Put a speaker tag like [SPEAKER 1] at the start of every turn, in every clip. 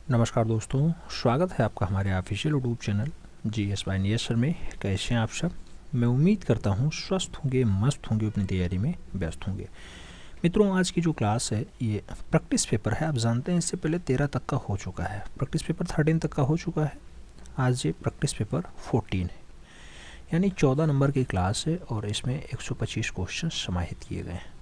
[SPEAKER 1] नमस्कार दोस्तों, स्वागत है आपका हमारे official YouTube channel GS by नियस सर में। कैसे हैं आप सब? मैं उम्मीद करता हूं स्वस्थ होंगे, मस्त होंगे, अपनी तैयारी में व्यस्त होंगे। मित्रों, आज की जो क्लास है ये प्रैक्टिस पेपर है। आप जानते हैं इससे पहले 13 तक का हो चुका है, प्रैक्टिस पेपर 13 तक का हो चुका है। आज ये प्रैक्टिस पेपर 14 है, यानी 14 नंबर की क्लास है और इसमें 125 क्वेश्चन समाहित किए गए हैं।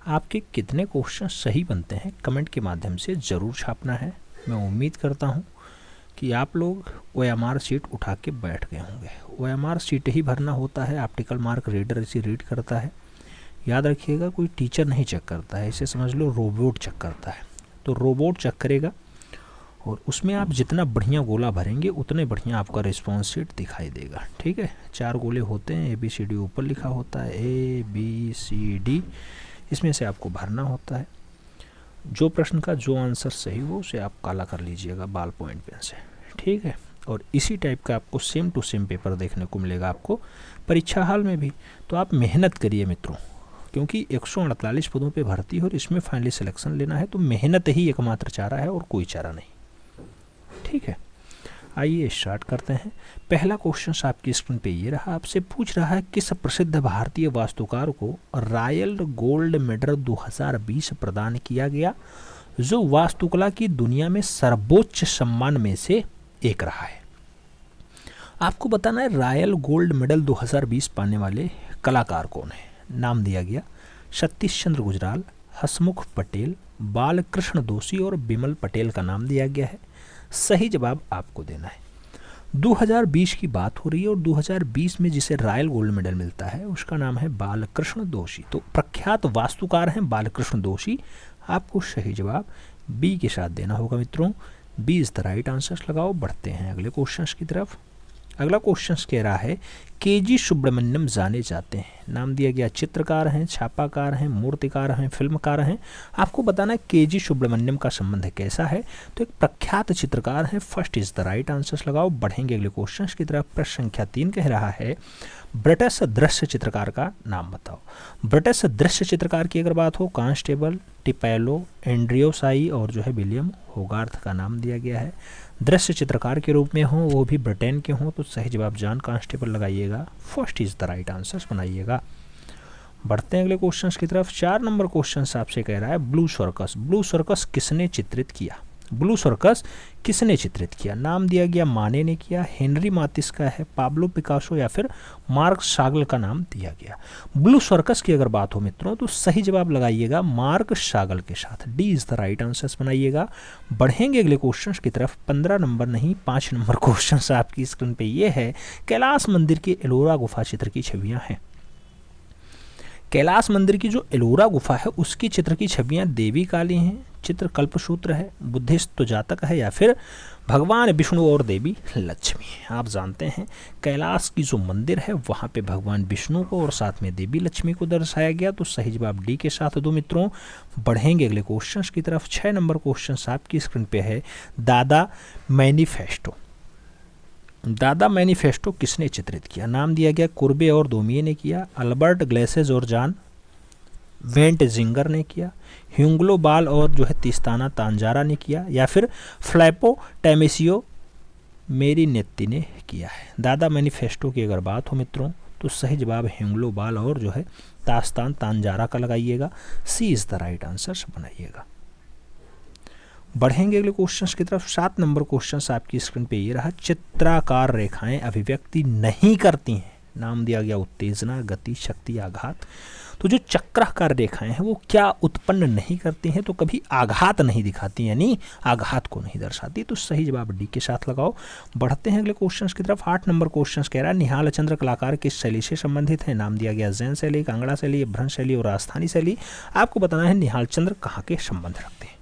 [SPEAKER 1] आपके कितने क्वेश्चन सही बनते हैं कमेंट के माध्यम से ज़रूर छापना है। मैं उम्मीद करता हूं कि आप लोग OMR शीट उठा के बैठ गए होंगे। OMR शीट ही भरना होता है, ऑप्टिकल मार्क रीडर इसे रीड करता है। याद रखिएगा, कोई टीचर नहीं चेक करता है, इसे समझ लो रोबोट चेक करता है। तो रोबोट चेक करेगा और उसमें आप जितना बढ़िया गोला भरेंगे उतने बढ़िया आपका रिस्पॉन्स शीट दिखाई देगा। ठीक है, 4 गोले होते हैं, ABCD ऊपर लिखा होता है, ABCD, इसमें से आपको भरना होता है। जो प्रश्न का जो आंसर सही हो उसे आप काला कर लीजिएगा बाल पॉइंट पेन से। ठीक है, और इसी टाइप का आपको सेम टू सेम पेपर देखने को मिलेगा आपको परीक्षा हाल में भी। तो आप मेहनत करिए मित्रों, क्योंकि 148 पदों पे भर्ती हो और इसमें फाइनली सिलेक्शन लेना है, तो मेहनत ही एकमात्र चारा है और कोई चारा नहीं। ठीक है, आइए स्टार्ट करते हैं। पहला क्वेश्चन आपकी स्क्रीन पे ये रहा, आपसे पूछ रहा है किस प्रसिद्ध भारतीय वास्तुकार को रॉयल गोल्ड मेडल 2020 प्रदान किया गया, जो वास्तुकला की दुनिया में सर्वोच्च सम्मान में से एक रहा है। आपको बताना है रॉयल गोल्ड मेडल 2020 पाने वाले कलाकार कौन है। नाम दिया गया सतीश चंद्र गुजराल, हसमुख पटेल, बालकृष्ण दोषी और बिमल पटेल का नाम दिया गया है। सही जवाब आपको देना है। 2020 की बात हो रही है और 2020 में जिसे रॉयल गोल्ड मेडल मिलता है उसका नाम है बालकृष्ण दोषी। तो प्रख्यात वास्तुकार हैं बालकृष्ण दोषी। आपको सही जवाब बी के साथ देना होगा मित्रों। B is the right answer लगाओ। बढ़ते हैं अगले क्वेश्चन की तरफ। अगला क्वेश्चन कह रहा है KG सुब्रमण्यम जाने जाते हैं। नाम दिया गया चित्रकार हैं, छापाकार हैं, मूर्तिकार हैं, फिल्मकार हैं। आपको बताना है KG सुब्रमण्यम का संबंध कैसा है। तो एक प्रख्यात चित्रकार हैं। First is the right answer लगाओ। बढ़ेंगे अगले क्वेश्चन की तरफ। प्रश्न संख्या 3 कह रहा है ब्रिटिश दृश्य चित्रकार का नाम बताओ। ब्रिटिश दृश्य चित्रकार की अगर बात हो, कांस्टेबल, टिपैलो, एंड्रियोसाई और जो है विलियम होगार्थ का नाम दिया गया है। दृश्य चित्रकार के रूप में हो, वो भी ब्रिटेन के हों, तो सही जवाब जॉन कांस्टेबल लगाइएगा। First is the right answer बनाइएगा। बढ़ते हैं अगले क्वेश्चन की तरफ। 4 नंबर क्वेश्चन आपसे कह रहा है ब्लू सर्कस। ब्लू सर्कस किसने चित्रित किया। ब्लू सर्कस किसने चित्रित किया। नाम दिया गया माने ने किया, हेनरी मातिस का है, पाब्लो पिकासो या फिर मार्क शागल का नाम दिया गया। ब्लू सर्कस की अगर बात हो मित्रों तो सही जवाब लगाइएगा मार्क शागल के साथ। D is the right answer बनाइएगा। बढ़ेंगे अगले क्वेश्चन की तरफ। 15 नंबर नहीं 5 नंबर क्वेश्चन आपकी स्क्रीन पे ये है, कैलाश मंदिर के एलोरा गुफा चित्र की छवियां हैं। कैलाश मंदिर की जो एलोरा गुफा है उसकी चित्र की छवियां देवी काली हैं, चित्र कल्पसूत्र है, बुद्धिस्ट जातक है या फिर भगवान विष्णु और देवी लक्ष्मी है। आप जानते हैं कैलाश की जो मंदिर है वहाँ पे भगवान विष्णु को और साथ में देवी लक्ष्मी को दर्शाया गया। तो सही जवाब डी के साथ दो मित्रों। बढ़ेंगे अगले क्वेश्चन की तरफ। 6 नंबर क्वेश्चन आपकी स्क्रीन पे है दादा मैनिफेस्टो। दादा मैनिफेस्टो किसने चित्रित किया। नाम दिया गया कुर्बे और दोमिये ने किया, अल्बर्ट ग्लेसेज और जॉन वेंट जिंगर ने किया, ह्यूंगलो बाल और जो है तिस्ताना तांजारा ने किया या फिर फ्लैपो टैमेसियो मेरी नेत्ती ने किया है। दादा मैनिफेस्टो की अगर बात हो मित्रों तो सही जवाब ह्यूंगलो बाल और जो है तास्तान तांजारा का लगाइएगा। सी इज द राइट आंसर बनाइएगा। बढ़ेंगे अगले क्वेश्चन की तरफ। 7 नंबर क्वेश्चन आपकी स्क्रीन पे ये रहा, चित्राकार रेखाएं अभिव्यक्ति नहीं करती हैं। नाम दिया गया उत्तेजना, गति, शक्ति, आघात। तो जो चक्राकार रेखाएं हैं वो क्या उत्पन्न नहीं करती हैं, तो कभी आघात नहीं दिखाती, यानी आघात को नहीं दर्शाती। तो सही जवाब डी के साथ लगाओ। बढ़ते हैं अगले क्वेश्चन की तरफ। 8 नंबर क्वेश्चन कह रहा है निहाल चंद्र कलाकार किस शैली से संबंधित है। नाम दिया गया जैन शैली, कांगड़ा शैली, भ्रंश शैली और राजस्थानी शैली। आपको बताना है निहाल चंद्र कहाँ के संबंध रखते हैं।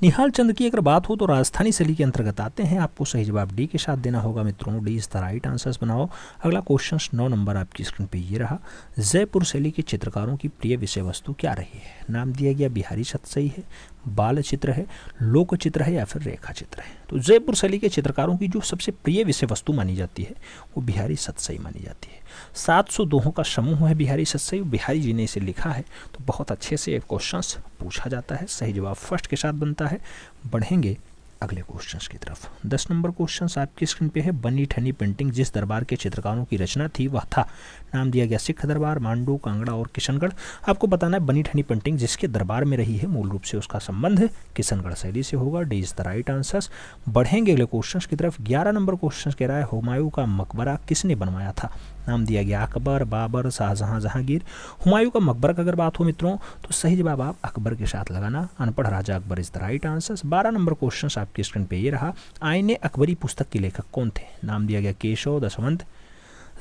[SPEAKER 1] निहाल चंद्र की अगर बात हो तो राजस्थानी शैली के अंतर्गत आते हैं। आपको सही जवाब डी के साथ देना होगा मित्रों। D is the right answers बनाओ। अगला क्वेश्चन 9 नंबर आपकी स्क्रीन पे ये रहा, जयपुर शैली के चित्रकारों की प्रिय विषय वस्तु क्या रही है। नाम दिया गया बिहारी सतसई है, बाल चित्र है, लोक चित्र है या फिर रेखा चित्र है। तो जयपुर शैली के चित्रकारों की जो सबसे प्रिय विषय वस्तु मानी जाती है वो बिहारी सतसई मानी जाती है। 700 दोहों का समूह है बिहारी सतसई, बिहारी जी ने इसे लिखा है। तो बहुत अच्छे से क्वेश्चन पूछा जाता है। सही जवाब फर्स्ट के साथ बनता है। बढ़ेंगे अगले क्वेश्चंस की तरफ। 10 नंबर क्वेश्चन आपकी स्क्रीन पे है। बनी ठनी पेंटिंग जिस दरबार के चित्रकारों की रचना थी वह था, नाम दिया गया सिख दरबार, मांडू, कांगड़ा और किशनगढ़। आपको बताना है बनी ठनी पेंटिंग जिसके दरबार में रही है मूल रूप से उसका संबंध किशनगढ़ शैली से होगा। D is the right answers. बढ़ेंगे अगले क्वेश्चन की तरफ। 11 नंबर क्वेश्चन कह रहा है हुमायूं का मकबरा किसने बनवाया था, नाम दिया गया अकबर, बाबर, शाहजहां, जहांगीर। हुमायूं का मकबरा की अगर बात हो मित्रों तो सही जवाब आप अकबर के साथ लगाना, अनपढ़ राजा Akbar is the right answers. 12 number question आपकी स्क्रीन पे ये रहा। आईने अकबरी पुस्तक के लेखक कौन थे, नाम दिया गया केशव, दशवंत,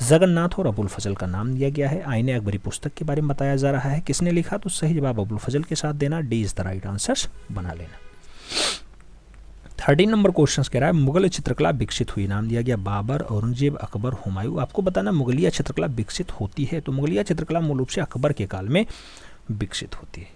[SPEAKER 1] जगन्नाथ और अबुल फजल का नाम दिया गया है। आईने अकबरी पुस्तक के बारे में बताया जा रहा है, किसने लिखा, तो सही जवाब अबुल फजल के साथ देना, D is the right answers बना लेना। 13 नंबर क्वेश्चन कह रहा है मुगल चित्रकला विकसित हुई, नाम दिया गया बाबर, औरंगजेब, अकबर, हुमायूं। आपको बताना मुगलिया चित्रकला विकसित होती है तो मुगलिया चित्रकला मूल रूप से अकबर के काल में विकसित होती है।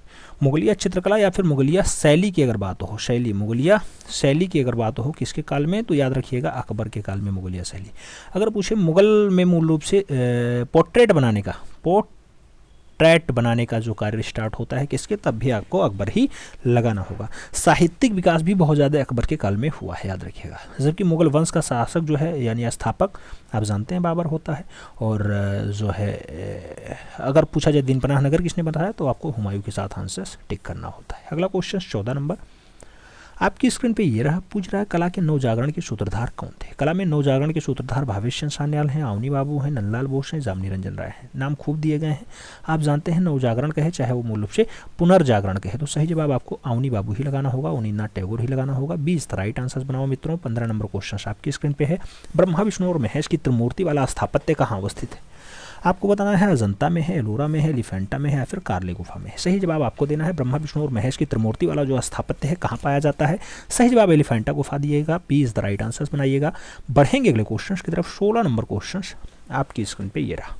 [SPEAKER 1] मुगलिया चित्रकला या फिर मुगलिया शैली की अगर बात हो, शैली मुगलिया शैली की अगर बात हो किसके काल में, तो याद रखिएगा अकबर के काल में मुगलिया शैली। अगर पूछे मुगल में मूल रूप से पोर्ट्रेट बनाने का जो कार्य स्टार्ट होता है किसके, तब भी आपको अकबर ही लगाना होगा। साहित्यिक विकास भी बहुत ज़्यादा अकबर के काल में हुआ है, याद रखिएगा। जबकि मुगल वंश का शासक जो है यानी स्थापक आप जानते हैं बाबर होता है, और जो है अगर पूछा जाए दिन पनाह नगर किसने बताया तो आपको हुमायूं के साथ आंसर टिक करना होता है। अगला क्वेश्चन 14 नंबर आपकी स्क्रीन पे ये रहा। पूछ रहा है कला के नवजागरण के सूत्रधार कौन थे। कला में नवजागरण के सूत्रधार भावेश सान्याल हैं, अवनी बाबू हैं, नंदलाल बोस हैं, जामनी रंजन राय हैं। नाम खूब दिए गए हैं। आप जानते हैं नवजागरण कहे चाहे वो मूल रूप से पुनर्जागरण कहे तो सही जवाब आपको अवनी बाबू ही लगाना होगा, अवनीनाथ टैगोर ही लगाना होगा। 20 राइट आंसर्स बनाओ मित्रों। 15 नंबर क्वेश्चन आपकी स्क्रीन पे है। ब्रह्मा विष्णु और महेश की त्रिमूर्ति वाला स्थापत्य कहाँ अवस्थित है। आपको बताना है अजंता में है, एलोरा में है, एलिफेंटा में है या फिर कार्ले गुफा में है। सही जवाब आपको देना है ब्रह्मा विष्णु और महेश की त्रिमूर्ति वाला जो स्थापत्य है कहाँ पाया जाता है। सही जवाब एलिफेंटा गुफा दिएगा। P is the right answers बनाइएगा। बढ़ेंगे अगले क्वेश्चन की तरफ। 16 नंबर क्वेश्चन आपकी स्क्रीन पे ये रहा।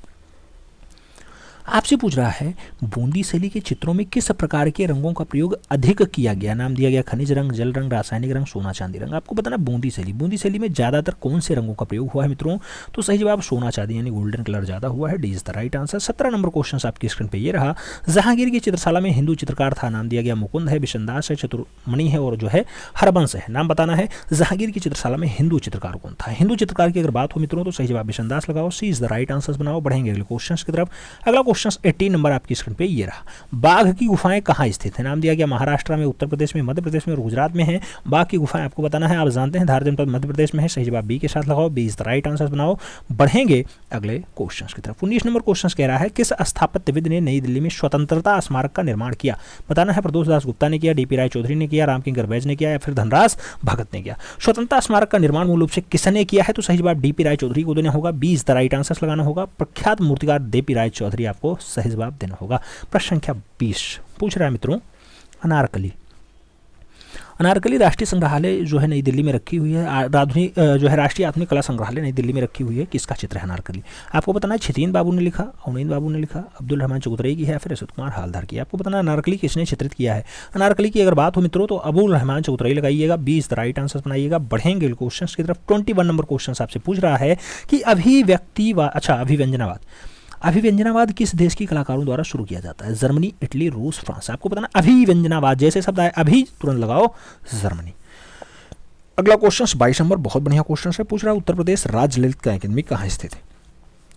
[SPEAKER 1] आपसे पूछ रहा है बूंदी शैली के चित्रों में किस प्रकार के रंगों का प्रयोग अधिक किया गया। नाम दिया गया खनिज रंग, जल रंग, रासायनिक रंग, सोना चांदी रंग। आपको बताना बूंदी शैली में ज़्यादातर कौन से रंगों का प्रयोग हुआ है मित्रों, तो सही जवाब सोना चांदी यानी गोल्डन कलर ज़्यादा हुआ है। D is the right answer. 17 number question आपकी स्क्रीन पर ये रहा। जहांगीर की चित्रशाला में हिंदू चित्रकार था, नाम दिया गया मुकुंद है, बिशनदास है, चतुर्मणि है और जो है हरबंश है। नाम बताना है जहांगीर की चित्रशाला में हिंदू चित्रकार कौन था। हिंदू चित्रकार की अगर बात हो मित्रों तो सही जवाब बिशनदास लगाओ। सी इज द राइट आंसर बनाओ। बढ़ेंगे अगले क्वेश्चन की तरफ। अगला क्वेश्चन 18 नंबर आपकी स्क्रीन पे ये रहा। बाघ की गुफाएं कहाँ स्थित है। नाम दिया गया महाराष्ट्र में, उत्तर प्रदेश में, मध्य प्रदेश में और गुजरात में है। बाघ की गुफाएं आपको बताना है, आप जानते हैं धार जनपद मध्य प्रदेश में है। सही जवाब बी के साथ लगाओ। B is the right answer बनाओ। बढ़ेंगे अगले क्वेश्चन की तरफ। 19 नंबर क्वेश्चन कह रहा है किस स्थापत्यविद ने नई दिल्ली में स्वतंत्रता स्मारक का निर्माण किया। बताना है प्रदोष दास गुप्ता ने किया, डीपी राय चौधरी ने किया, रामकिंकर बैज ने किया या फिर धनराज भगत ने किया। स्वतंत्रता स्मारक का निर्माण मूल रूप से किसने किया है, तो सही जवाब डीपी राय चौधरी को देना होगा। B is the right answer लगाना होगा। प्रख्यात मूर्तिकार डीपी राय चौधरी आपको सही जवाब देना होगा। प्रश्न संख्या 20 पूछ रहा है मित्रों अनारकली। अनारकली राष्ट्रीय संग्रहालय जो है नई दिल्ली में रखी हुई है। आधुनिक जो है राष्ट्रीय आधुनिक कला संग्रहालय नई दिल्ली में रखी हुई है। किसका चित्र है अनारकली। आपको बताना है छतीन बाबू ने लिखा, अवनींद बाबू ने लिखा, अब्दुल रहमान चौधरी की है, फिर अशोक कुमार हालदार की। आपको बताना है अनारकली किसने चित्रित किया है। अनारकली की अगर बात हो मित्रों तो अब्दुल रहमान चौधरी लगाइएगा। 20 द राइट आंसर बनाइएगा। बढ़ेंगे क्वेश्चन की तरफ। 21 नंबर क्वेश्चन आपसे पूछ रहा है कि अभिव्यंजनावाद किस देश के कलाकारों द्वारा शुरू किया जाता है। जर्मनी, इटली, रूस, फ्रांस। आपको बताना अभिव्यंजनावाद जैसे शब्द आए अभी तुरंत लगाओ जर्मनी। अगला क्वेश्चन 22 नंबर बहुत बढ़िया क्वेश्चन है। पूछ रहा है उत्तर प्रदेश राज्य ललित अकादमी कहाँ स्थित है।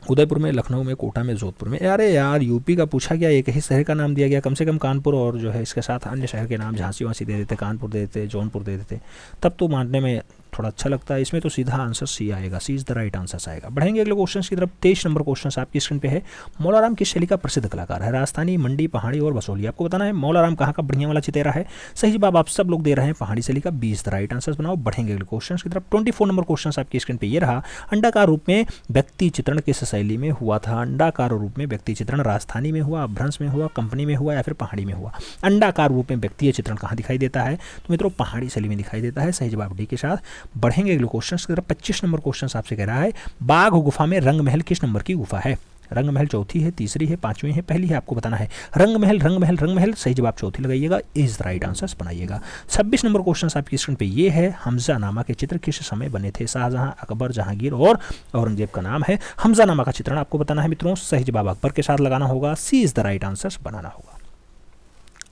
[SPEAKER 1] उदयपुर में, लखनऊ में, कोटा में, जोधपुर में। अरे यार यूपी का पूछा गया, एक ही शहर का नाम दिया गया। कम से कम कानपुर और जो है इसके साथ अन्य शहर के नाम झांसी वांसी दे देते, कानपुर दे देते, जौनपुर दे देते, तब तो मानने में थोड़ा अच्छा लगता है। इसमें तो सीधा आंसर सी आएगा। सी इज द राइट आंसर आएगा। बढ़ेंगे अगले क्वेश्चन की तरफ। 23 नंबर क्वेश्चन आपकी स्क्रीन पे है। मौलाराम किस शैली का प्रसिद्ध कलाकार है। राजस्थानी, मंडी, पहाड़ी और बसोली। आपको बताना है मौलाराम कहाँ का बढ़िया वाला चितेरा है। सही जवाब आप सब लोग दे रहे हैं पहाड़ी शैली का। 20 द राइट आंसर बनाओ। बढ़ेंगे अगले क्वेश्चन की तरफ। 24 नंबर क्वेश्चन आपकी स्क्रीन पे ये रहा। अंडाकार रूप में व्यक्ति चित्रण किस शैली में हुआ था। अंडाकार रूप में व्यक्ति चित्रण राजस्थानी में हुआ, अभ्रंश में हुआ, कंपनी में हुआ या फिर पहाड़ी में हुआ। अंडाकार रूप में व्यक्तिगत चित्रण कहाँ दिखाई देता है, तो मित्रों पहाड़ी शैली में दिखाई देता है। सही जवाब डी के साथ। बढ़ेंगे अगले क्वेश्चन की तरफ। 25 नंबर क्वेश्चन आपसे कह रहा है बाघ गुफा में रंग महल किस नंबर की गुफा है। रंग महल चौथी है, तीसरी है, पांचवी है, पहली है, आपको बताना है। रंग महल, रंग महल, रंग महल, सही जवाब चौथी लगाइएगा, इज द राइट आंसर बनाइएगा। 26 नंबर क्वेश्चन आपकी स्क्रीन पे ये है, हमजा नामा के चित्र किस समय बने थे? शाहजहां, अकबर, जहांगीर और औरंगजेब का नाम है। हमजा नामा का चित्रण आपको बताना है मित्रों, सही जवाब अकबर के साथ लगाना होगा, सी इज द राइट आंसर बनाना होगा।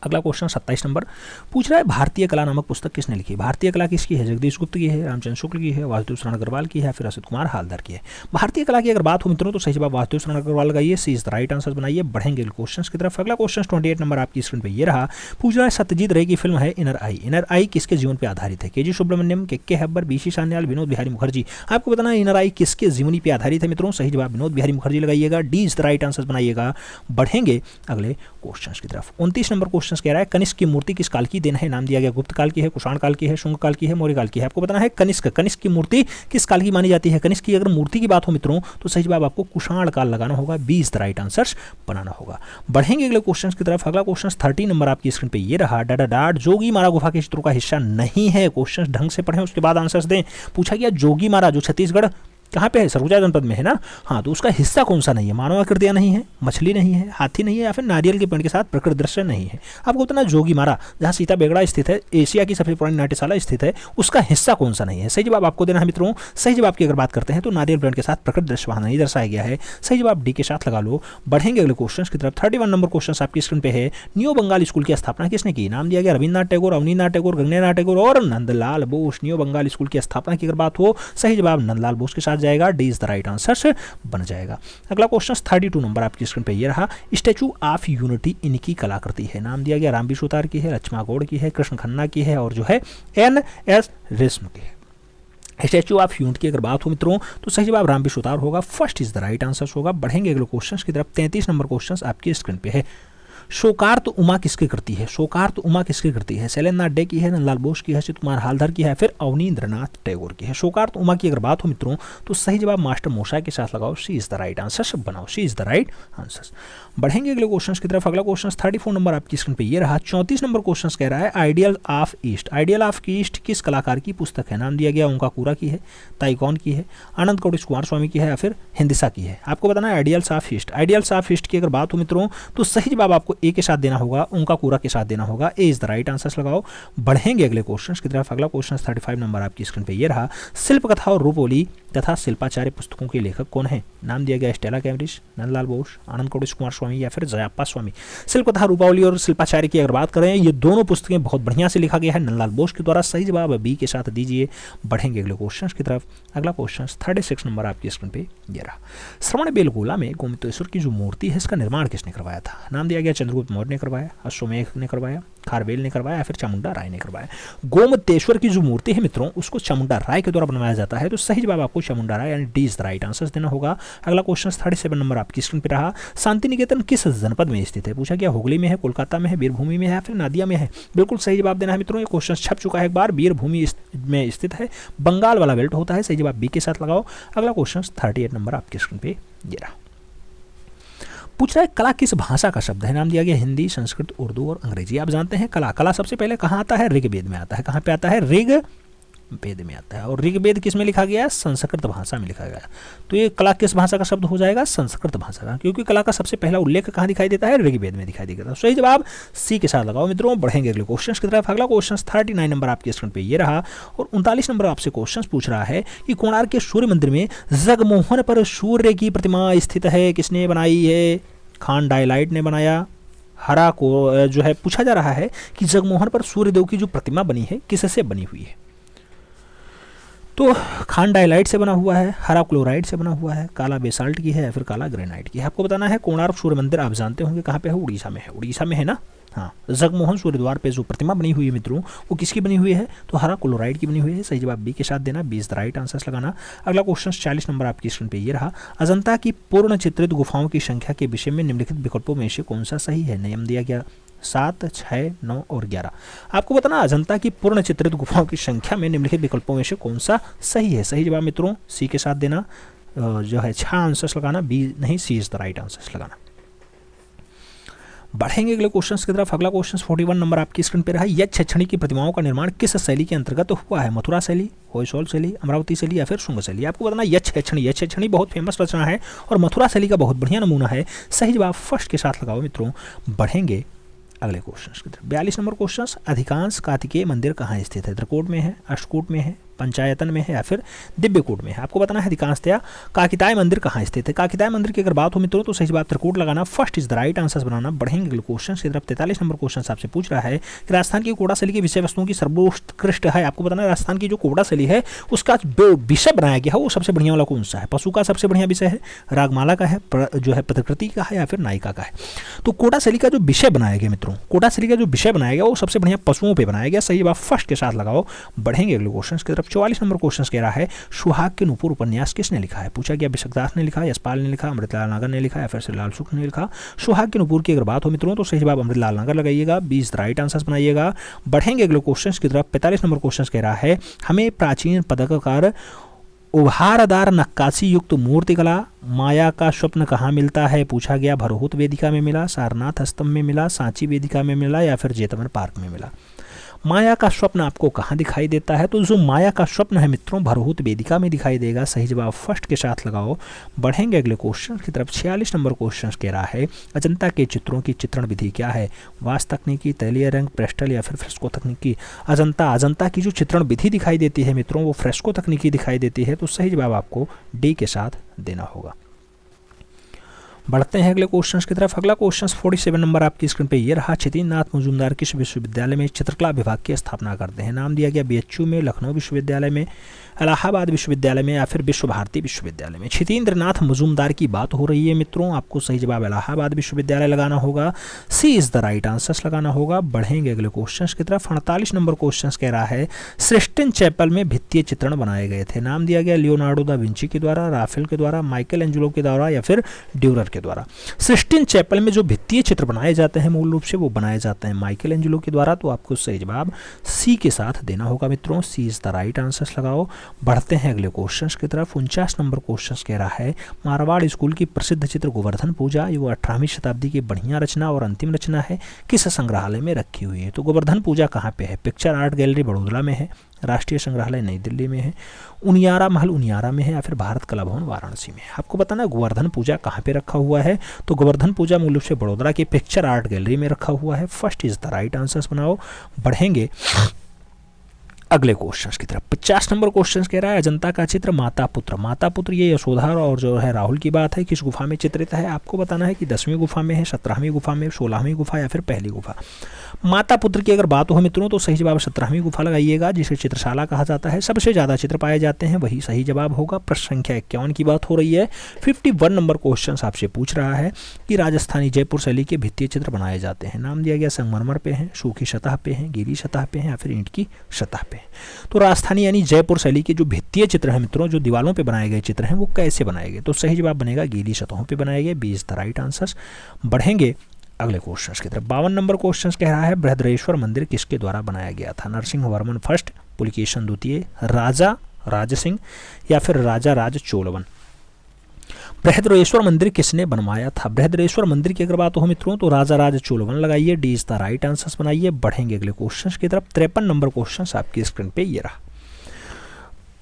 [SPEAKER 1] अगला क्वेश्चन 27 नंबर पूछ रहा है, भारतीय कला नामक पुस्तक किसने लिखी? भारतीय कला किसकी है? जगदीश गुप्त की है, रामचंद्र शुक्ल की है, वासुदेव शरण अग्रवाल की है, फिर असित कुमार हालदार की है। भारतीय कला की अगर बात हो मित्रों तो सही जवाब वासुदेव शरण अग्रवाल का, ये सी इज द राइट आंसर बनाइए। बढ़ेंगे क्वेश्चन की तरफ। अगला क्वेश्चन 28 नंबर आपकी स्क्रीन पर ये रहा, पूछ रहा है सत्यजीत रे की फिल्म है इनर आई। इनर आई किसके जीवन पर आधारित है? के.जी. सुब्रमण्यम, के हब्बर, बी.सी. सान्याल, विनोद बिहारी मुखर्जी। आपको बताना है इनर आई किसके जीवनी पर आधारित है मित्रों, सही जवाब विनोद बिहारी मुखर्जी लगाइएगा, D is the right answer बनाइएगा। बढ़ेंगे अगले क्वेश्चन की तरफ। 29 नंबर क्वेश्चन कह रहा है, कनिष्क की मूर्ति किस काल की देन है? नाम दिया गया गुप्त काल की है, कुषाण काल की है, शुंग काल की है, मौर्य काल की है। आपको बताना है कनिष्क, कनिष्क की मूर्ति किस काल की मानी जाती है? कनिष्क की अगर मूर्ति की बात हो मित्रों तो सही जवाब आपको कुषाण काल लगाना होगा, B is the right answer बनाना होगा। बढ़ेंगे अगले क्वेश्चन की तरफ। अगला क्वेश्चन 30 नंबर आपकी स्क्रीन पे ये रहा, डाडा डाड जोगी मारा गुफा के चित्रों का हिस्सा नहीं है। क्वेश्चन ढंग से पढ़ें उसके बाद आंसर्स दें। पूछा गया जोगी मारा जो छत्तीसगढ़ कहाँ पे है? सरगुजा जनपद में है ना। हाँ, तो उसका हिस्सा कौन सा नहीं है? मानव आकृतियाँ नहीं है, मछली नहीं है, हाथी नहीं है, या फिर नारियल के पेड़ के साथ प्रकृति दृश्य नहीं है। आपको बताना जोगी मारा जहाँ सीता बेगड़ा स्थित है, एशिया की सबसे पुरानी नाट्यशाला स्थित है, उसका हिस्सा कौन सा नहीं है? सही जवाब आपको देना है मित्रों। सही जवाब की अगर बात करते हैं तो नारियल पेड़ के साथ प्रकृति दृश्य वहाँ नहीं दर्शाया गया है, सही जवाब डी के साथ लगा लो। बढ़ेंगे अगले क्वेश्चन की तरफ। 31 नंबर क्वेश्चन आपकी स्क्रीन पे है, न्यू बंगाल स्कूल की स्थापना किसने की? नाम दिया गया रविन्द्रनाथ टैगोर, अवनीनाथ टैगोर, गंगेनाथ टैगोर और नंदलाल बोस। न्यू बंगाल स्कूल की स्थापना की अगर बात हो, सही जवाब नंदलाल बोस के साथ जाएगा, D is the right answer बन जाएगा। अगला क्वेश्चन 32 नंबर आपकी स्क्रीन पे ये रहा, स्टैचू ऑफ यूनिटी इनकी कलाकृति है। नाम दिया गया रामबी सुतार की है, लक्ष्मा गौड़ की है, कृष्ण खन्ना की है और जो है एन.एस. रेशम की है। स्टैचू ऑफ यूनिटी की अगर बात हो मित्रों तो सही जवाब रामबी सुतार होगा, first is the right answer होगा। बढ़ेंगे अगले क्वेश्चन की तरफ। 33 नंबर क्वेश्चन आपकी स्क्रीन पे है, शोकार्त उमा किसकी कृति है? शोकार्त उमा किसकी कृति है? शैलेंद्रनाथ डे की है, नंदलाल बोस की है, असित कुमार हालदार की है, फिर अवनींद्रनाथ टैगोर की है। शोकार्त उमा की अगर बात हो मित्रों तो सही जवाब मास्टर मोशा के साथ लगाओ, सी इज द राइट आंसर बनाओ, सी इज द राइट आंसर। बढ़ेंगे अगले क्वेश्चन की तरफ। अगला क्वेश्चन 34 नंबर आपकी स्क्रीन पे ये रहा। 34 नंबर क्वेश्चन कह रहा है, ideal of east. Ideal of east किस कलाकार की पुस्तक है? नाम दिया गया ओंकाकुरा की है, ताइकॉन की है, आनंद कौटिक कुमार स्वामी की है, या फिर हिंदिसा की है। आपको बताना है ideals of east. Ideals of east की अगर बात हो मित्रों तो सही जवाब आपको ए के साथ देना होगा, ओंकाकुरा के साथ देना होगा, ए इज द राइट आंसर लगाओ। बढ़ेंगे अगले क्वेश्चन की तरफ। अगला क्वेश्चन 35 नंबर आपकी स्क्रीन पे ये रहा, शिल्प कथा और रूपोली तथा शिल्पाचार्य पुस्तकों के लेखक कौन है? नाम दिया गया स्टेला कैम्ब्रिज, नंदलाल बोस, आनंद कौटिक कुमार स्वामी या फिर जयाप्पा स्वामी। शिल्प कथा, रूपावली और शिल्पाचार्य की अगर बात करें, ये दोनों पुस्तकें बहुत बढ़िया से लिखा गया है नंदलाल बोस के द्वारा, सही जवाब बी के साथ दीजिए। बढ़ेंगे अगले क्वेश्चन की तरफ। अगला क्वेश्चन 36 नंबर आपकी स्क्रीन पे ये रहा, श्रवण बेलगोला में गोमतेश्वर की जो मूर्ति है इसका निर्माण किसने करवाया था? नाम दिया गया चंद्रगुप्त मौर्य ने करवाया, अश्वमेघ ने करवाया, खारवेल ने करवाया, फिर चामुंडा राय ने करवाया। गोमतेश्वर की जो मूर्ति है मित्रों उसको चामुंडा राय के द्वारा बनवाया जाता है, तो सही जवाब आपको चामुंडा राय यानी D is the right answer देना होगा। अगला क्वेश्चन 37 नंबर आपकी स्क्रीन पे रहा, शांति निकेतन किस जनपद में स्थित है? पूछा गया हुगली में है, कोलकाता में है, वीरभूमि में है, फिर नादिया में है। बिल्कुल सही जवाब देना है मित्रों, ये क्वेश्चन छप चुका है एक बार, वीरभूमि में स्थित है, बंगाल वाला बेल्ट होता है, सही जवाब बी के साथ लगाओ। अगला क्वेश्चन 38 नंबर आपकी स्क्रीन पे ये रहा, पूछ रहा है कला किस भाषा का शब्द है? नाम दिया गया हिंदी, संस्कृत, उर्दू और अंग्रेजी। आप जानते हैं कला, कला सबसे पहले कहाँ आता है? ऋग्वेद में आता है। कहाँ पे आता है? ऋग्वेद में आता है। और ऋग्वेद किस में लिखा गया है? संस्कृत भाषा में लिखा गया है। तो ये कला किस भाषा का शब्द हो जाएगा? संस्कृत भाषा का, क्योंकि कला का सबसे पहला उल्लेख कहाँ दिखाई देता है? ऋग्वेद में दिखाई देता है। सही जवाब सी के साथ लगाओ मित्रों। बढ़ेंगे अगले क्वेश्चन की तरफ। अगला क्वेश्चन 39 नंबर आपके स्क्रीन पे ये रहा, और 39 नंबर आपसे क्वेश्चन पूछ रहा है कि कोणार्क के सूर्य मंदिर में जगमोहन पर सूर्य की प्रतिमा स्थित है, किसने बनाई है? खान डायलाइट ने बनाया। हरा को जो है पूछा जा रहा है कि जगमोहन पर सूर्यदेव की जो प्रतिमा बनी है किससे बनी हुई है? तो खान डायलाइट से बना हुआ है, हरा क्लोराइड से बना हुआ है, काला बेसाल्ट की है या फिर काला ग्रेनाइट की है। आपको बताना है कोणार्क सूर्य मंदिर आप जानते होंगे कहाँ पे है? उड़ीसा में है। उड़ीसा में है ना। हाँ, जगमोहन सूर्य द्वार पे जो प्रतिमा बनी हुई है मित्रों वो किसकी बनी हुई है? तो हरा क्लोराइड की बनी हुई है। सही जवाब बी के साथ देना, B is the right answer लगाना। अगला क्वेश्चन 40 नंबर आपकी स्क्रीन पे ये रहा, अजंता की पूर्ण चित्रित गुफाओं की संख्या के विषय में निम्नलिखित विकल्पों में से कौन सा सही है? नियम दिया गया 7, 6, 9 और 11। आपको बताना अजंता की पूर्ण चित्रित गुफाओं की संख्या में निम्नलिखित विकल्पों में से कौन सा सही है? सही जवाब मित्रों सी के साथ देना, जो है 6 आंसर्स लगाना, बी नहीं, सी इज द राइट आंसर्स लगाना। बढ़ेंगे अगले क्वेश्चन की तरफ। अगला क्वेश्चन 41 नंबर आपकी स्क्रीन पर है। यक्ष छेछणी की प्रतिमाओं का निर्माण किस शैली के अंतर्गत हुआ है? मथुरा शैली, होयसोल शैली, अमरावती शैली या फिर शुंग शैली? आपको बताना यक्ष छेछणी बहुत फेमस रचना है और मथुरा शैली का बहुत बढ़िया नमूना है। सही जवाब फर्स्ट के साथ लगाओ मित्रों। बढ़ेंगे अगले क्वेश्चन की तरफ। 42 नंबर क्वेश्चन, अधिकांश कार्तिकेय मंदिर कहाँ स्थित है? त्रिकूट में है, अष्टकूट में है, पंचायतन में है या फिर दिव्यकूट में है? आपको बताना है अधिकांशतया काकिताय मंदिर कहाँ स्थित है। काकिताय मंदिर की अगर बात हो मित्रों तो सही जवाब त्रिकूट लगाना first is the right answer बनाना। बढ़ेंगे अगले क्वेश्चन की तरफ। 43 नंबर क्वेश्चन आपसे पूछ रहा है कि राजस्थान की कोड़ा शैली की विषय वस्तुओं की सर्वोत्कृष्ट है। आपको बताना है राजस्थान की जो कोड़ा शैली है उसका विषय बनाया गया है वो सबसे बढ़िया वाला कौन सा है? पशु का सबसे बढ़िया विषय है, रागमाला का है, जो है प्रकृति का है या फिर नायिका का है? तो कोड़ा शैली का जो विषय बनाया गया मित्रों, कोड़ा शैली का जो विषय बनाया गया वो सबसे बढ़िया पशुओं पे बनाया गया। सही जवाब फर्स्ट के साथ लगाओ। बढ़ेंगे अगले क्वेश्चन की तरफ। 44 नंबर क्वेश्चन कह रहा है सुहाग के नूपुर उपन्यास किसने लिखा है? पूछा गया विशकदास ने लिखा, यशपाल ने लिखा, अमृतलाल नागर ने लिखा या फिर श्रीलाल शुक्ल ने लिखा? सुहाग के नूपुर की अगर बात हो मित्रों तो सही जवाब अमृतलाल नागर लगाइएगा। 20 राइट आंसर्स बनाइएगा। बढ़ेंगे अगले क्वेश्चन की तरफ। 45 नंबर क्वेश्चन कह रहा है हमें प्राचीन पदककार उभारदार नक्काशी युक्त मूर्तिकला माया का स्वप्न कहाँ मिलता है? पूछा गया भरहूत वेदिका में मिला, सारनाथ स्तंभ में मिला, सांची वेदिका में मिला या फिर जेतवन पार्क में मिला? माया का स्वप्न आपको कहाँ दिखाई देता है? तो जो माया का स्वप्न है मित्रों भरहूत वेदिका में दिखाई देगा। सही जवाब फर्स्ट के साथ लगाओ। बढ़ेंगे अगले क्वेश्चन की तरफ। 46 नंबर क्वेश्चन कह रहा है अजंता के चित्रों की चित्रण विधि क्या है? वास तकनीकी, तैलीय रंग, प्रेस्टल या फिर फ्रेस्को तकनीकी? अजंता की जो चित्रण विधि दिखाई देती है मित्रों वो फ्रेस्को तकनीकी दिखाई देती है। तो सही जवाब आपको डी के साथ देना होगा। बढ़ते हैं अगले क्वेश्चन की तरफ। अगला क्वेश्चन 47 नंबर आपकी स्क्रीन पे ये रहा। छितिन्द्रनाथ मजूमदार किस विश्वविद्यालय में चित्रकला विभाग की स्थापना करते हैं? नाम दिया गया बीएचयू में, लखनऊ विश्वविद्यालय में, इलाहाबाद विश्वविद्यालय में या फिर विश्व भारती विश्वविद्यालय में? छितिन्द्रनाथ मजूमदार की बात हो रही है मित्रों। आपको सही जवाब इलाहाबाद विश्वविद्यालय लगाना होगा। सी इज द राइट आंसर लगाना होगा। बढ़ेंगे अगले क्वेश्चन की तरफ। 48 नंबर क्वेश्चन कह रहा है सिस्टीन चैपल में भित्तीय चित्रण बनाए गए थे। नाम दिया गया लियोनार्डो दा विंची के द्वारा, राफेल के द्वारा, माइकल एंजेलो के द्वारा या फिर ड्यूरर के द्वारा? सिस्टीन चैपल में जो भित्तीय चित्र बनाए जाते हैं मूल रूप से वो बनाए जाते हैं माइकल एंजेलो के द्वारा। तो आपको सही जवाब सी के साथ देना होगा मित्रों। सी इज द राइट आंसर लगाओ। बढ़ते हैं अगले क्वेश्चन की तरफ। 49 नंबर क्वेश्चन कह रहा है मारवाड़ स्कूल की प्रसिद्ध चित्र गोवर्धन पूजा ये 18वीं शताब्दी की बढ़िया रचना और अंतिम रचना है, किस संग्रहालय में रखी हुई है? तो गोवर्धन पूजा कहाँ पे है? पिक्चर आर्ट गैलरी बड़ोदरा में है, राष्ट्रीय संग्रहालय नई दिल्ली में है, उनियारा महल उनियारा में है या फिर भारत कला भवन वाराणसी में है? आपको बताना है गोवर्धन पूजा कहाँ पे रखा हुआ है। तो गोवर्धन पूजा मूल रूप से बड़ोदरा की पिक्चर आर्ट गैलरी में रखा हुआ है। First is the right answers बनाओ। बढ़ेंगे अगले क्वेश्चन की तरफ। 50 नंबर क्वेश्चन कह रहा है अजंता का चित्र माता पुत्र ये यशोधर और जो है राहुल की बात है किस गुफा में चित्रित है? आपको बताना है कि 10वीं गुफा में है, 17वीं गुफा में, 16वीं गुफा या फिर पहली गुफा? माता पुत्र की अगर बात हो मित्रों तो सही जवाब 17वीं गुफा लगाइएगा जिसे चित्रशाला कहा जाता है। सबसे ज़्यादा चित्र पाए जाते हैं वही सही जवाब होगा। प्रश्न संख्या 51 की बात हो रही है। 51 नंबर क्वेश्चन आपसे पूछ रहा है कि राजस्थानी जयपुर शैली के भित्तीय चित्र बनाए जाते हैं। नाम दिया गया संगमरमर पे हैं, सूखी सतह पे हैं, गीली सतह पे हैं या फिर ईंट की सतह पे। तो राजस्थानी यानी जयपुर शैली के जो भित्तीय चित्र हैं मित्रों जो दीवालों पे बनाए गए चित्र हैं वो कैसे बनाए गए? तो सही जवाब बनेगा गीली सतहों पे बनाए गए। 20 द राइट आंसर्स। बढ़ेंगे अगले क्वेश्चन की तरफ। 52 नंबर क्वेश्चन कह रहा है बृहद्रश्वर मंदिर किसके द्वारा बनाया गया था? नरसिंह वर्मन फर्स्ट, पुलिकेशन द्वितीय, राजा राज सिंह या फिर राजा राज चोलवन? बृहद्रश्वर मंदिर किसने बनवाया था? बृहद्रश्वर मंदिर की अगर बात हो मित्रों तो राजा राज चोलवन लगाइए। D is the right answers बनाइए। बढ़ेंगे अगले क्वेश्चन की तरफ। 53 नंबर क्वेश्चन आपकी स्क्रीन पे ये रहा।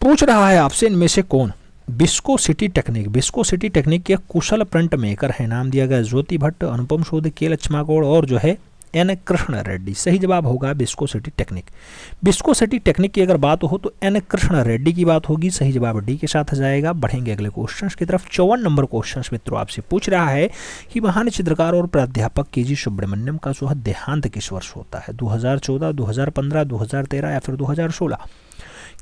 [SPEAKER 1] पूछ रहा है आपसे इनमें से कौन विस्कोसिटी टेक्निक के कुशल प्रिंट मेकर है? नाम दिया गया ज्योति भट्ट, अनुपम शोध, के लक्ष्मागौड़ और जो है एन कृष्ण रेड्डी। सही जवाब होगा विस्कोसिटी टेक्निक। विस्कोसिटी टेक्निक की अगर बात हो तो एन कृष्ण रेड्डी की बात होगी। सही जवाब डी के साथ जाएगा। बढ़ेंगे अगले क्वेश्चन की तरफ। 54 नंबर क्वेश्चन मित्रों आपसे पूछ रहा है कि महान चित्रकार और प्राध्यापक के.जी. सुब्रमण्यम का जो है देहांत किस वर्ष होता है? 2014, 2015, 2013 या फिर 2016?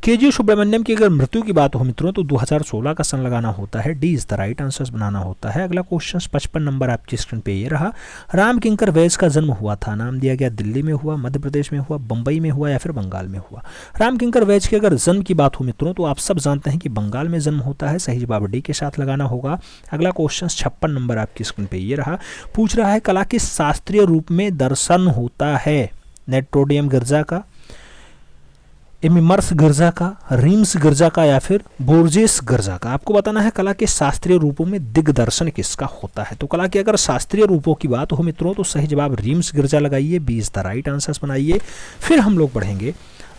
[SPEAKER 1] के.जी. सुब्रमण्यम की अगर मृत्यु की बात हो मित्रों तो 2016 का सन लगाना होता है। D is the right answers बनाना होता है। अगला क्वेश्चन 55 नंबर आपकी स्क्रीन पे ये रहा। राम किंकर वैस का जन्म हुआ था। नाम दिया गया दिल्ली में हुआ, मध्य प्रदेश में हुआ, बंबई में हुआ या फिर बंगाल में हुआ? राम किंकर वैस की अगर जन्म की बात हो मित्रों तो आप सब जानते हैं कि बंगाल में जन्म होता है। सही जवाब डी के साथ लगाना होगा। अगला क्वेश्चन 56 नंबर आपकी स्क्रीन पे ये रहा। पूछ रहा है कला के शास्त्रीय रूप में दर्शन होता है? नेट्रोडियम गिरजा का, एमिमर्स गिरजा का, रीम्स गिरजा का या फिर बोर्जेस गिरजा का। आपको बताना है कला के शास्त्रीय रूपों में दिग्दर्शन किसका होता है। तो कला के अगर शास्त्रीय रूपों की बात हो मित्रों तो सही जवाब रीम्स गिरजा लगाइए, 20 द राइट आंसर्स बनाइए। फिर हम लोग बढ़ेंगे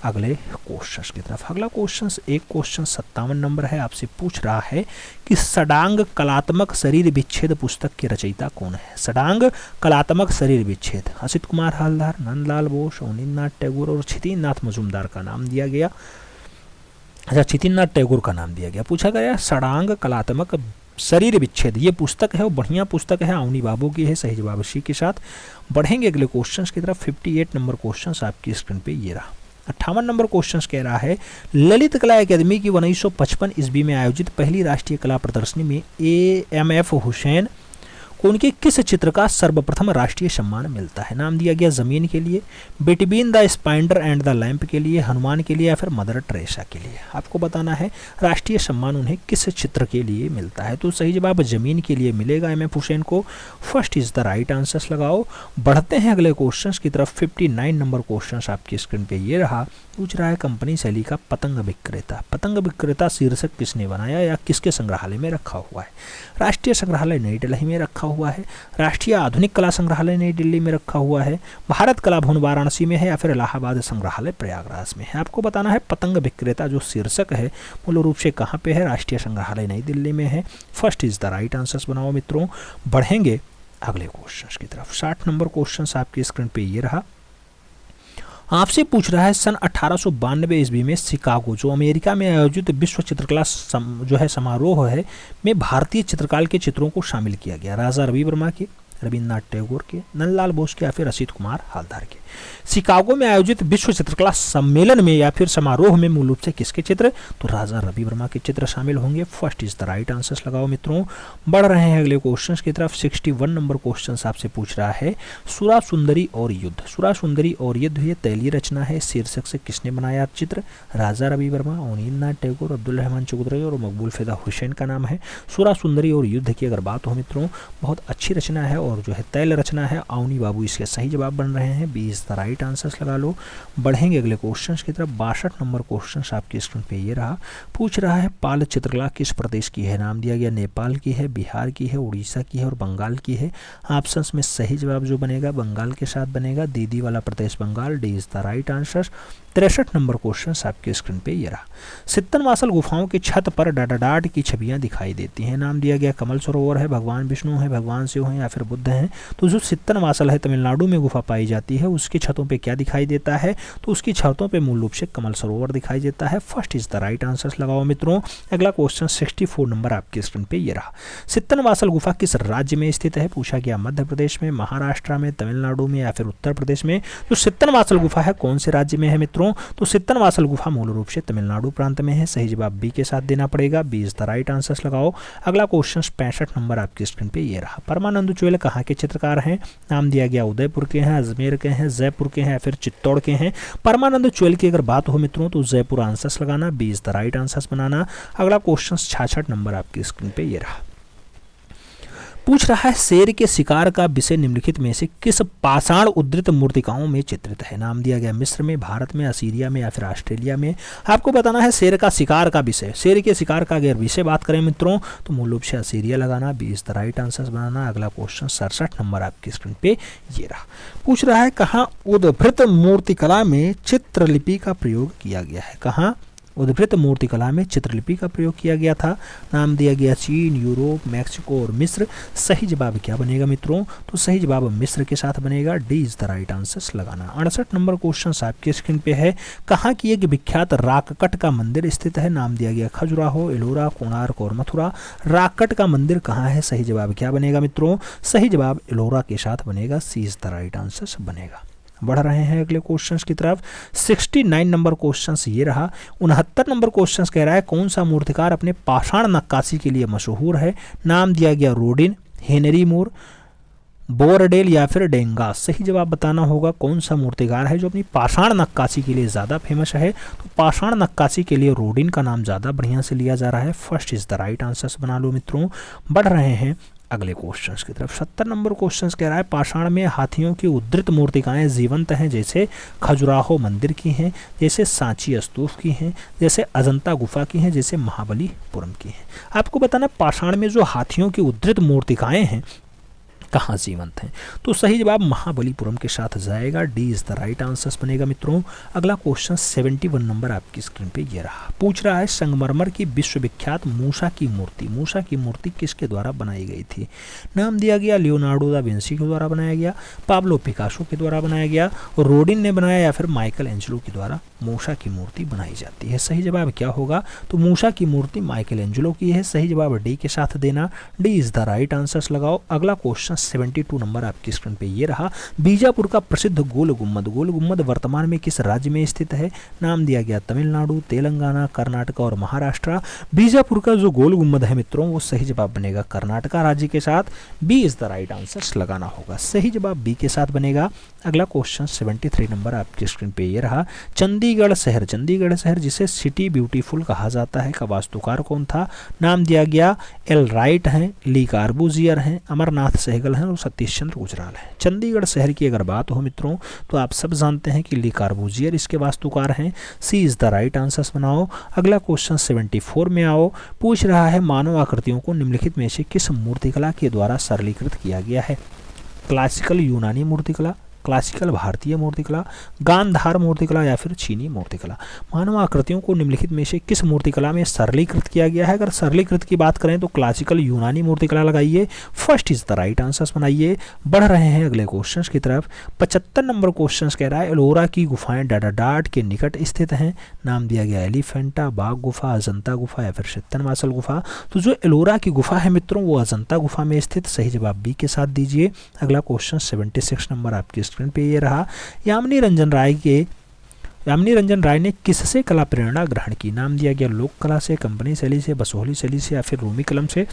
[SPEAKER 1] अगले क्वेश्चंस की तरफ। अगला क्वेश्चन 57 नंबर है, आपसे पूछ रहा है कि सडांग कलात्मक शरीर विच्छेद पुस्तक के रचयिता कौन है। सडांग कलात्मक शरीर विच्छेद असित कुमार हालदार, नंदलाल बोस, अवनींद्रनाथ टैगोर और छितिननाथ मजूमदार का नाम दिया गया। अच्छा, छितिननाथ टैगोर का नाम दिया गया। पूछा गया सडांग कलात्मक शरीर विच्छेद, ये पुस्तक है वो बढ़िया पुस्तक है, अवनी बाबू की है। सही जवाब सी के साथ बढ़ेंगे अगले क्वेश्चन की तरफ। 58 नंबर क्वेश्चन आपकी स्क्रीन पे ये रहा। 58 नंबर क्वेश्चन कह रहा है ललित कला अकादमी की 1955 ईस्वी में आयोजित पहली राष्ट्रीय कला प्रदर्शनी में AMF हुसैन को उनके किस चित्र का सर्वप्रथम राष्ट्रीय सम्मान मिलता है। नाम दिया गया जमीन के लिए, between the spider and the lamp के लिए, हनुमान के लिए या फिर मदर टेरेसा के लिए। आपको बताना है राष्ट्रीय सम्मान उन्हें किस चित्र के लिए मिलता है। तो सही जवाब जमीन के लिए मिलेगा MF हुसैन को। First is the right answers लगाओ। बढ़ते हैं अगले क्वेश्चन की तरफ। 59 नंबर क्वेश्चन आपकी स्क्रीन पे ये रहा। पूछ रहा है कंपनी शैली का पतंग विक्रेता। पतंग विक्रेता शीर्षक किसने बनाया या किसके संग्रहालय में रखा हुआ है। राष्ट्रीय संग्रहालय नई दिल्ली में रखा हुआ है, राष्ट्रीय आधुनिक कला संग्रहालय नई दिल्ली में रखा हुआ है, भारत कला भवन वाराणसी में है या फिर इलाहाबाद संग्रहालय प्रयागराज में है। आपको बताना है पतंग विक्रेता जो शीर्षक है मूल रूप से कहाँ पे है। राष्ट्रीय संग्रहालय नई दिल्ली में है। First is the right answers बनाओ मित्रों। बढ़ेंगे अगले क्वेश्चन की तरफ। 60 नंबर क्वेश्चन आपकी स्क्रीन पे ये रहा। आपसे पूछ रहा है सन 1892 ईस्वी में शिकागो जो अमेरिका में आयोजित विश्व चित्रकला जो है समारोह है में भारतीय चित्रकार के चित्रों को शामिल किया गया। राजा रवि वर्मा के, रविन्द्रनाथ टैगोर के, नंदलाल बोस के या फिर असित कुमार हालदार के। शिकागो में आयोजित विश्व चित्रकला सम्मेलन में या फिर समारोह में मूल रूप से किसके चित्र, तो राजा रवि वर्मा के चित्र शामिल होंगे। First is the right answers लगाओ मित्रों। बढ़ रहे हैं अगले क्वेश्चन की तरफ। 61 नंबर क्वेश्चन आपसे पूछ रहा है सुरा सुंदरी और युद्ध। सुरा सुंदरी और युद्ध ये तैलीय रचना है, शीर्षक से किसने बनाया चित्र। राजा रवि वर्मा, अवनींद्रनाथ टैगोर, अब्दुल रहमान चौधरी और मकबूल फिदा हुसैन का नाम है। सुरा सुंदरी और युद्ध की अगर बात हो मित्रों बहुत अच्छी रचना है और जो है तैल रचना है। अवनी बाबू इसके सही जवाब बन रहे हैं। 20 द राइट आंसर्स लगा लो। बढ़ेंगे अगले क्वेश्चन की तरफ। 62 नंबर क्वेश्चन आपकी स्क्रीन पे ये रहा। पूछ रहा है पाल चित्रकला किस प्रदेश की है। नाम दिया गया नेपाल की है, बिहार की है, उड़ीसा की है और बंगाल की है। ऑप्शंस में सही जवाब जो बनेगा बंगाल के साथ बनेगा। दीदी वाला प्रदेश Bengal. D is the right answer. 63 number question आपके स्क्रीन पे ये रहा। सित्तनवासल गुफाओं की छत पर डाटाडाट की छवियां दिखाई देती हैं। नाम दिया गया कमल सरोवर है, भगवान विष्णु है, भगवान शिव हैं या फिर बुद्ध हैं। तो जो सित्तनवासल है तमिलनाडु में गुफा पाई जाती है, उसकी छतों पे क्या दिखाई देता है, तो उसकी छतों पे मूल रूप से कमल सरोवर दिखाई देता है। First is the right answers लगाओ मित्रों। अगला क्वेश्चन 64 नंबर आपकी स्क्रीन पे ये रहा। सित्तनवासल गुफा किस राज्य में स्थित है। पूछा गया मध्य प्रदेश में, महाराष्ट्र में, तमिलनाडु में या फिर उत्तर प्रदेश में। जो सित्तनवासल गुफा है कौन से राज्य में है मित्रों, तो सित्तनवासल गुफा मूल रूप से तमिलनाडु प्रांत में है। सही जवाब बी के साथ देना पड़ेगा। 20 द राइट आंसर्स लगाओ। अगला क्वेश्चन 65 नंबर आपकी स्क्रीन पे ये रहा। परमानंद चुएल कहाँ के चित्रकार हैं। नाम दिया गया उदयपुर के हैं, अजमेर के हैं, जयपुर के हैं या फिर चित्तौड़ के हैं। परमानंद चुएल की अगर बात हो मित्रों तो जयपुर आंसर्स लगाना। 20 द राइट आंसर्स बनाना। अगला क्वेश्चन 66 नंबर आपकी स्क्रीन पे ये रहा। पूछ रहा है शेर के शिकार का विषय निम्नलिखित में से किस पाषाण उद्धृत मूर्तिकाओं में चित्रित है। नाम दिया गया मिस्र में, भारत में, असीरिया में या फिर ऑस्ट्रेलिया में। आपको बताना है शेर का शिकार का विषय। शेर के शिकार का अगर विषय बात करें मित्रों तो मूल रूप से असीरिया लगाना। 20 द राइट आंसर्स बनाना। अगला क्वेश्चन 67 नंबर आपकी स्क्रीन पे ये रहा। पूछ रहा है कहाँ उद्धृत मूर्तिकला में चित्रलिपि का प्रयोग किया गया है। कहाँ उद्धृत मूर्तिकला में चित्रलिपि का प्रयोग किया गया था। नाम दिया गया चीन, यूरोप, मैक्सिको और मिस्र। सही जवाब क्या बनेगा मित्रों, तो सही जवाब मिस्र के साथ बनेगा। D is the right answers लगाना। 68 नंबर क्वेश्चन आपके स्क्रीन पे है। कहाँ की एक विख्यात राककट का मंदिर स्थित है। नाम दिया गया खजुराहो, एलोरा, कोणार्क और मथुरा। राककट का मंदिर कहाँ है, सही जवाब क्या बनेगा मित्रों, सही जवाब एलोरा के साथ बनेगा। सी इज द राइट आंसर्स बनेगा। बढ़ रहे हैं अगले क्वेश्चंस की तरफ। 69 नंबर क्वेश्चंस ये रहा। 69 नंबर क्वेश्चंस कह रहा है कौन सा मूर्तिकार अपने पाषाण नक्काशी के लिए मशहूर है। नाम दिया गया रोडिन, हेनरी मूर, बोरडेल या फिर डेंगास। सही जवाब बताना होगा कौन सा मूर्तिकार है जो अपनी पाषाण नक्काशी के लिए ज़्यादा फेमस है। तो पाषाण नक्काशी के लिए रोडिन का नाम ज़्यादा बढ़िया से लिया जा रहा है। First is the right answers बना लो मित्रों। बढ़ रहे हैं अगले क्वेश्चंस की तरफ। 70 नंबर क्वेश्चंस कह रहा है पाषाण में हाथियों की उद्धृत मूर्तिकाएं जीवंत हैं, जैसे खजुराहो मंदिर की हैं, जैसे सांची स्तूप की हैं, जैसे अजंता गुफा की हैं, जैसे महाबलीपुरम की हैं। आपको बताना पाषाण में जो हाथियों की उद्धृत मूर्तिकाएं हैं कहाँ जीवंत हैं, तो सही जवाब महाबलीपुरम के साथ जाएगा। D is the right answer बनेगा मित्रों। अगला क्वेश्चन 71 नंबर आपकी स्क्रीन पे ये रहा। पूछ रहा है संगमरमर की विश्वविख्यात मूसा की मूर्ति, मूसा की मूर्ति किसके द्वारा बनाई गई थी? नाम दिया गया लियोनार्डो दा विंसी के द्वारा बनाया गया, पाब्लो पिकासो के द्वारा बनाया गया, रोडिन ने बनाया, या फिर माइकल एंजेलो के द्वारा मूसा की मूर्ति बनाई जाती है। सही जवाब क्या होगा? तो मूसा की मूर्ति माइकल एंजेलो की है। सही जवाब डी के साथ देना। D is the right answer लगाओ। अगला क्वेश्चन 72 नंबर आपकी स्क्रीन पे ये रहा। बीजापुर का प्रसिद्ध गोल गुम्बद, गोल गुम्बद वर्तमान में किस राज्य में स्थित है? नाम दिया गया तमिलनाडु, तेलंगाना, कर्नाटक और महाराष्ट्र। बीजापुर का जो गोल गुम्बद है मित्रों वो सही जवाब बनेगा कर्नाटका राज्य के साथ। B is the right answer लगाना होगा। सही जवाब बी के साथ बनेगा। अगला क्वेश्चन 73 नंबर आपकी स्क्रीन पे ये रहा। चंडीगढ़ शहर, चंडीगढ़ शहर जिसे सिटी ब्यूटीफुल कहा जाता है का वास्तुकार कौन था? नाम दिया गया एल राइट हैं, ली कार्बूजियर हैं, अमरनाथ सहगल हैं और सतीश चंद्र गुजराल हैं। चंडीगढ़ शहर की अगर बात हो मित्रों तो आप सब जानते हैं कि ली कार्बूजियर इसके वास्तुकार हैं। सी इज द राइट आंसर बनाओ। अगला क्वेश्चन 74 में आओ। पूछ रहा है मानव आकृतियों को निम्नलिखित में से किस मूर्तिकला के द्वारा सरलीकृत किया गया है? क्लासिकल यूनानी मूर्तिकला, क्लासिकल भारतीय मूर्तिकला, गांधार मूर्तिकला या फिर चीनी मूर्तिकला। मानव आकृतियों को निम्नलिखित में से किस मूर्तिकला में सरलीकृत किया गया है? अगर सरलीकृत की बात करें तो क्लासिकल यूनानी मूर्तिकला लगाइए। First is the right answer बनाइए। बढ़ रहे हैं अगले क्वेश्चंस की तरफ। 75 नंबर क्वेश्चन कह रहा है एलोरा की गुफाएं डाडाडाट के निकट स्थित हैं। नाम दिया गया एलिफेंटा, बाघ गुफा, अजंता गुफा या फिर सित्तनवासल गुफा। तो जो एलोरा की गुफा है मित्रों वो अजंता गुफा में स्थित। सही जवाब बी के साथ दीजिए। अगला क्वेश्चन 76 नंबर आपकी स्क्रीन पे ये रहा। यामिनी रंजन राय ने किससे कला प्रेरणा ग्रहण की? नाम दिया गया लोक कला से, कंपनी शैली से, बसोहली शैली से या फिर रूमी कलम से।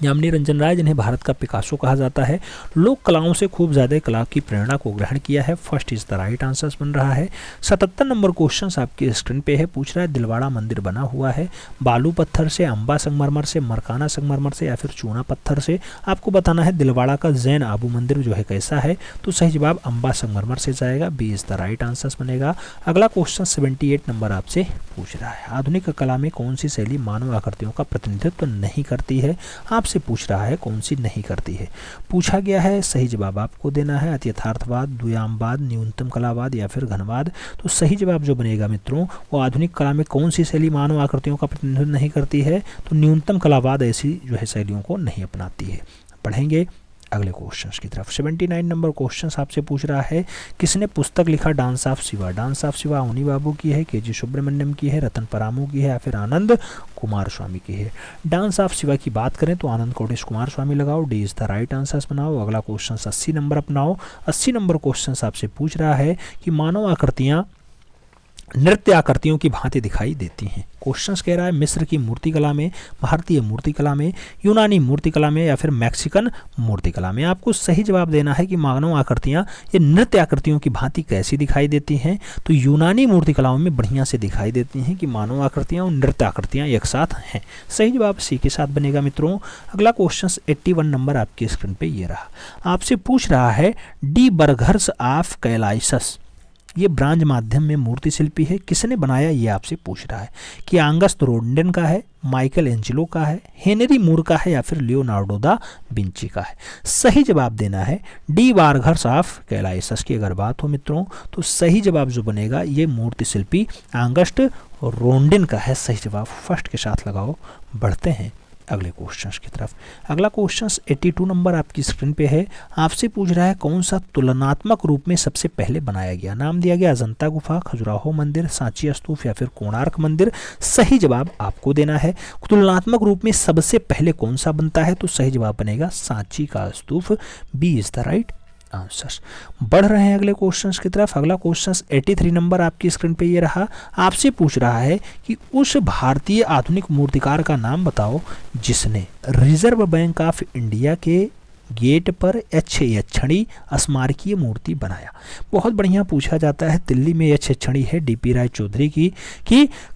[SPEAKER 1] यामिनी रंजन राय जिन्हें भारत का पिकासो कहा जाता है, लोक कलाओं से खूब ज़्यादा कला की प्रेरणा को ग्रहण किया है। First is the right answer बन रहा है। 77 नंबर क्वेश्चन आपकी स्क्रीन पे है। पूछ रहा है दिलवाड़ा मंदिर बना हुआ है बालू पत्थर से, अम्बा संगमरमर से, मरकाना संगमरमर से या फिर चूना पत्थर से। आपको बताना है दिलवाड़ा का जैन आबू मंदिर जो है कैसा है, तो सही जवाब अम्बा संगमरमर से जाएगा। B is the right answer बनेगा। अगला क्वेश्चन 78 नंबर आपसे पूछ रहा है आधुनिक कला में कौन सी शैली मानव आकृतियों का प्रतिनिधित्व नहीं करती है? आपसे पूछ रहा है कौन सी नहीं करती है। पूछा गया है, सही जवाब आपको देना है। अति यथार्थवाद, द्व्यामवाद, न्यूनतम कलावाद या फिर घनवाद। तो सही जवाब जो बनेगा मित्रों वो आधुनिक कला में कौन सी शैली मानव आकृतियों का प्रतिनिधित्व नहीं करती है, तो न्यूनतम कलावाद ऐसी जो है शैलियों को नहीं अपनाती है। पढ़ेंगे अगले क्वेश्चंस की तरफ। 79 नंबर क्वेश्चन आपसे पूछ रहा है किसने पुस्तक लिखा dance of Shiva? Dance of Shiva उनी बाबू की है, के जी सुब्रमण्यम की है, रतन परामू की है या फिर आनंद कुमार स्वामी की है? डांस ऑफ शिवा की बात करें तो आनंद कोटेश कुमार स्वामी लगाओ। D is the right answer बनाओ। अगला क्वेश्चन 80 नंबर अपनाओ। 80 नंबर क्वेश्चन आपसे पूछ रहा है कि मानव आकृतियाँ नृत्य आकृतियों की भांति दिखाई देती हैं। क्वेश्चंस कह रहा है मिस्र की मूर्तिकला में, भारतीय मूर्तिकला में, यूनानी मूर्तिकला में या फिर मैक्सिकन मूर्तिकला में। आपको सही जवाब देना है कि मानव आकृतियाँ ये नृत्य आकृतियों की भांति कैसी दिखाई देती हैं, तो यूनानी मूर्तिकलाओं में बढ़िया से दिखाई देती हैं कि मानव आकृतियाँ और नृत्य आकृतियाँ एक साथ हैं। सही जवाब सी के साथ बनेगा मित्रों। अगला क्वेश्चन 81 नंबर आपकी स्क्रीन पर ये रहा। आपसे पूछ रहा है डी बर्गर्स ऑफ कैलाइसस ये ब्रांज माध्यम में मूर्ति शिल्पी है, किसने बनाया ये आपसे पूछ रहा है कि आंगस्त रोडेन का है, माइकल एंजेलो का है, हेनरी मूर का है या फिर लियोनार्डो दा विंची का है? सही जवाब देना है डी बार्गर्स ऑफ कैलाइसस की अगर बात हो मित्रों तो सही जवाब जो बनेगा ये मूर्ति शिल्पी आंगस्ट रोडेन का है। सही जवाब फर्स्ट के साथ लगाओ। बढ़ते हैं अगले क्वेश्चंस की तरफ। अगला क्वेश्चंस 82 नंबर आपकी स्क्रीन पे है। आपसे पूछ रहा है कौन सा तुलनात्मक रूप में सबसे पहले बनाया गया? नाम दिया गया अजंता गुफा, खजुराहो मंदिर, सांची स्तूप या फिर कोणार्क मंदिर। सही जवाब आपको देना है तुलनात्मक रूप में सबसे पहले कौन सा बनता है, तो सही जवाब बनेगा सांची का स्तूप। B is the right answers. बढ़ रहे हैं अगले क्वेश्चंस की तरफ। अगला क्वेश्चंस 83 नंबर आपकी स्क्रीन पे ये रहा। आपसे पूछ रहा है कि उस भारतीय आधुनिक मूर्तिकार का नाम बताओ जिसने रिजर्व बैंक ऑफ इंडिया के गेट पर यक्षणी स्मारकीय मूर्ति बनाया। बहुत बढ़िया पूछा जाता है। दिल्ली में यक्षणी है डीपी राय चौधरी की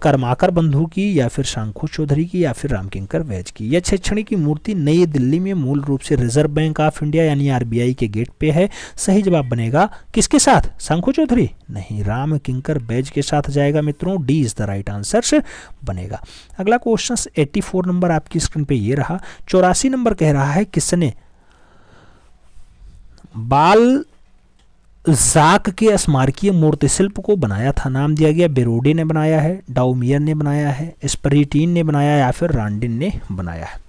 [SPEAKER 1] करमाकर बंधु की, या फिर शंखु चौधरी की, या फिर रामकिंकर वैज की। यक्षणी की मूर्ति नई दिल्ली में मूल रूप से रिजर्व बैंक ऑफ इंडिया यानी आरबीआई के गेट पे है। सही जवाब बनेगा किसके साथ? शंखु चौधरी नहीं, रामकिंकर बैज के साथ जाएगा मित्रों। D is the right answer बनेगा। अगला क्वेश्चन 84 नंबर आपकी स्क्रीन पे ये रहा। 84 नंबर कह रहा है किसने बाल जाक के स्मारकीय मूर्ति शिल्प को बनाया था? नाम दिया गया बेरोडे ने बनाया है, डाउमियर ने बनाया है, स्परीटीन ने बनाया या फिर रांडिन ने बनाया है।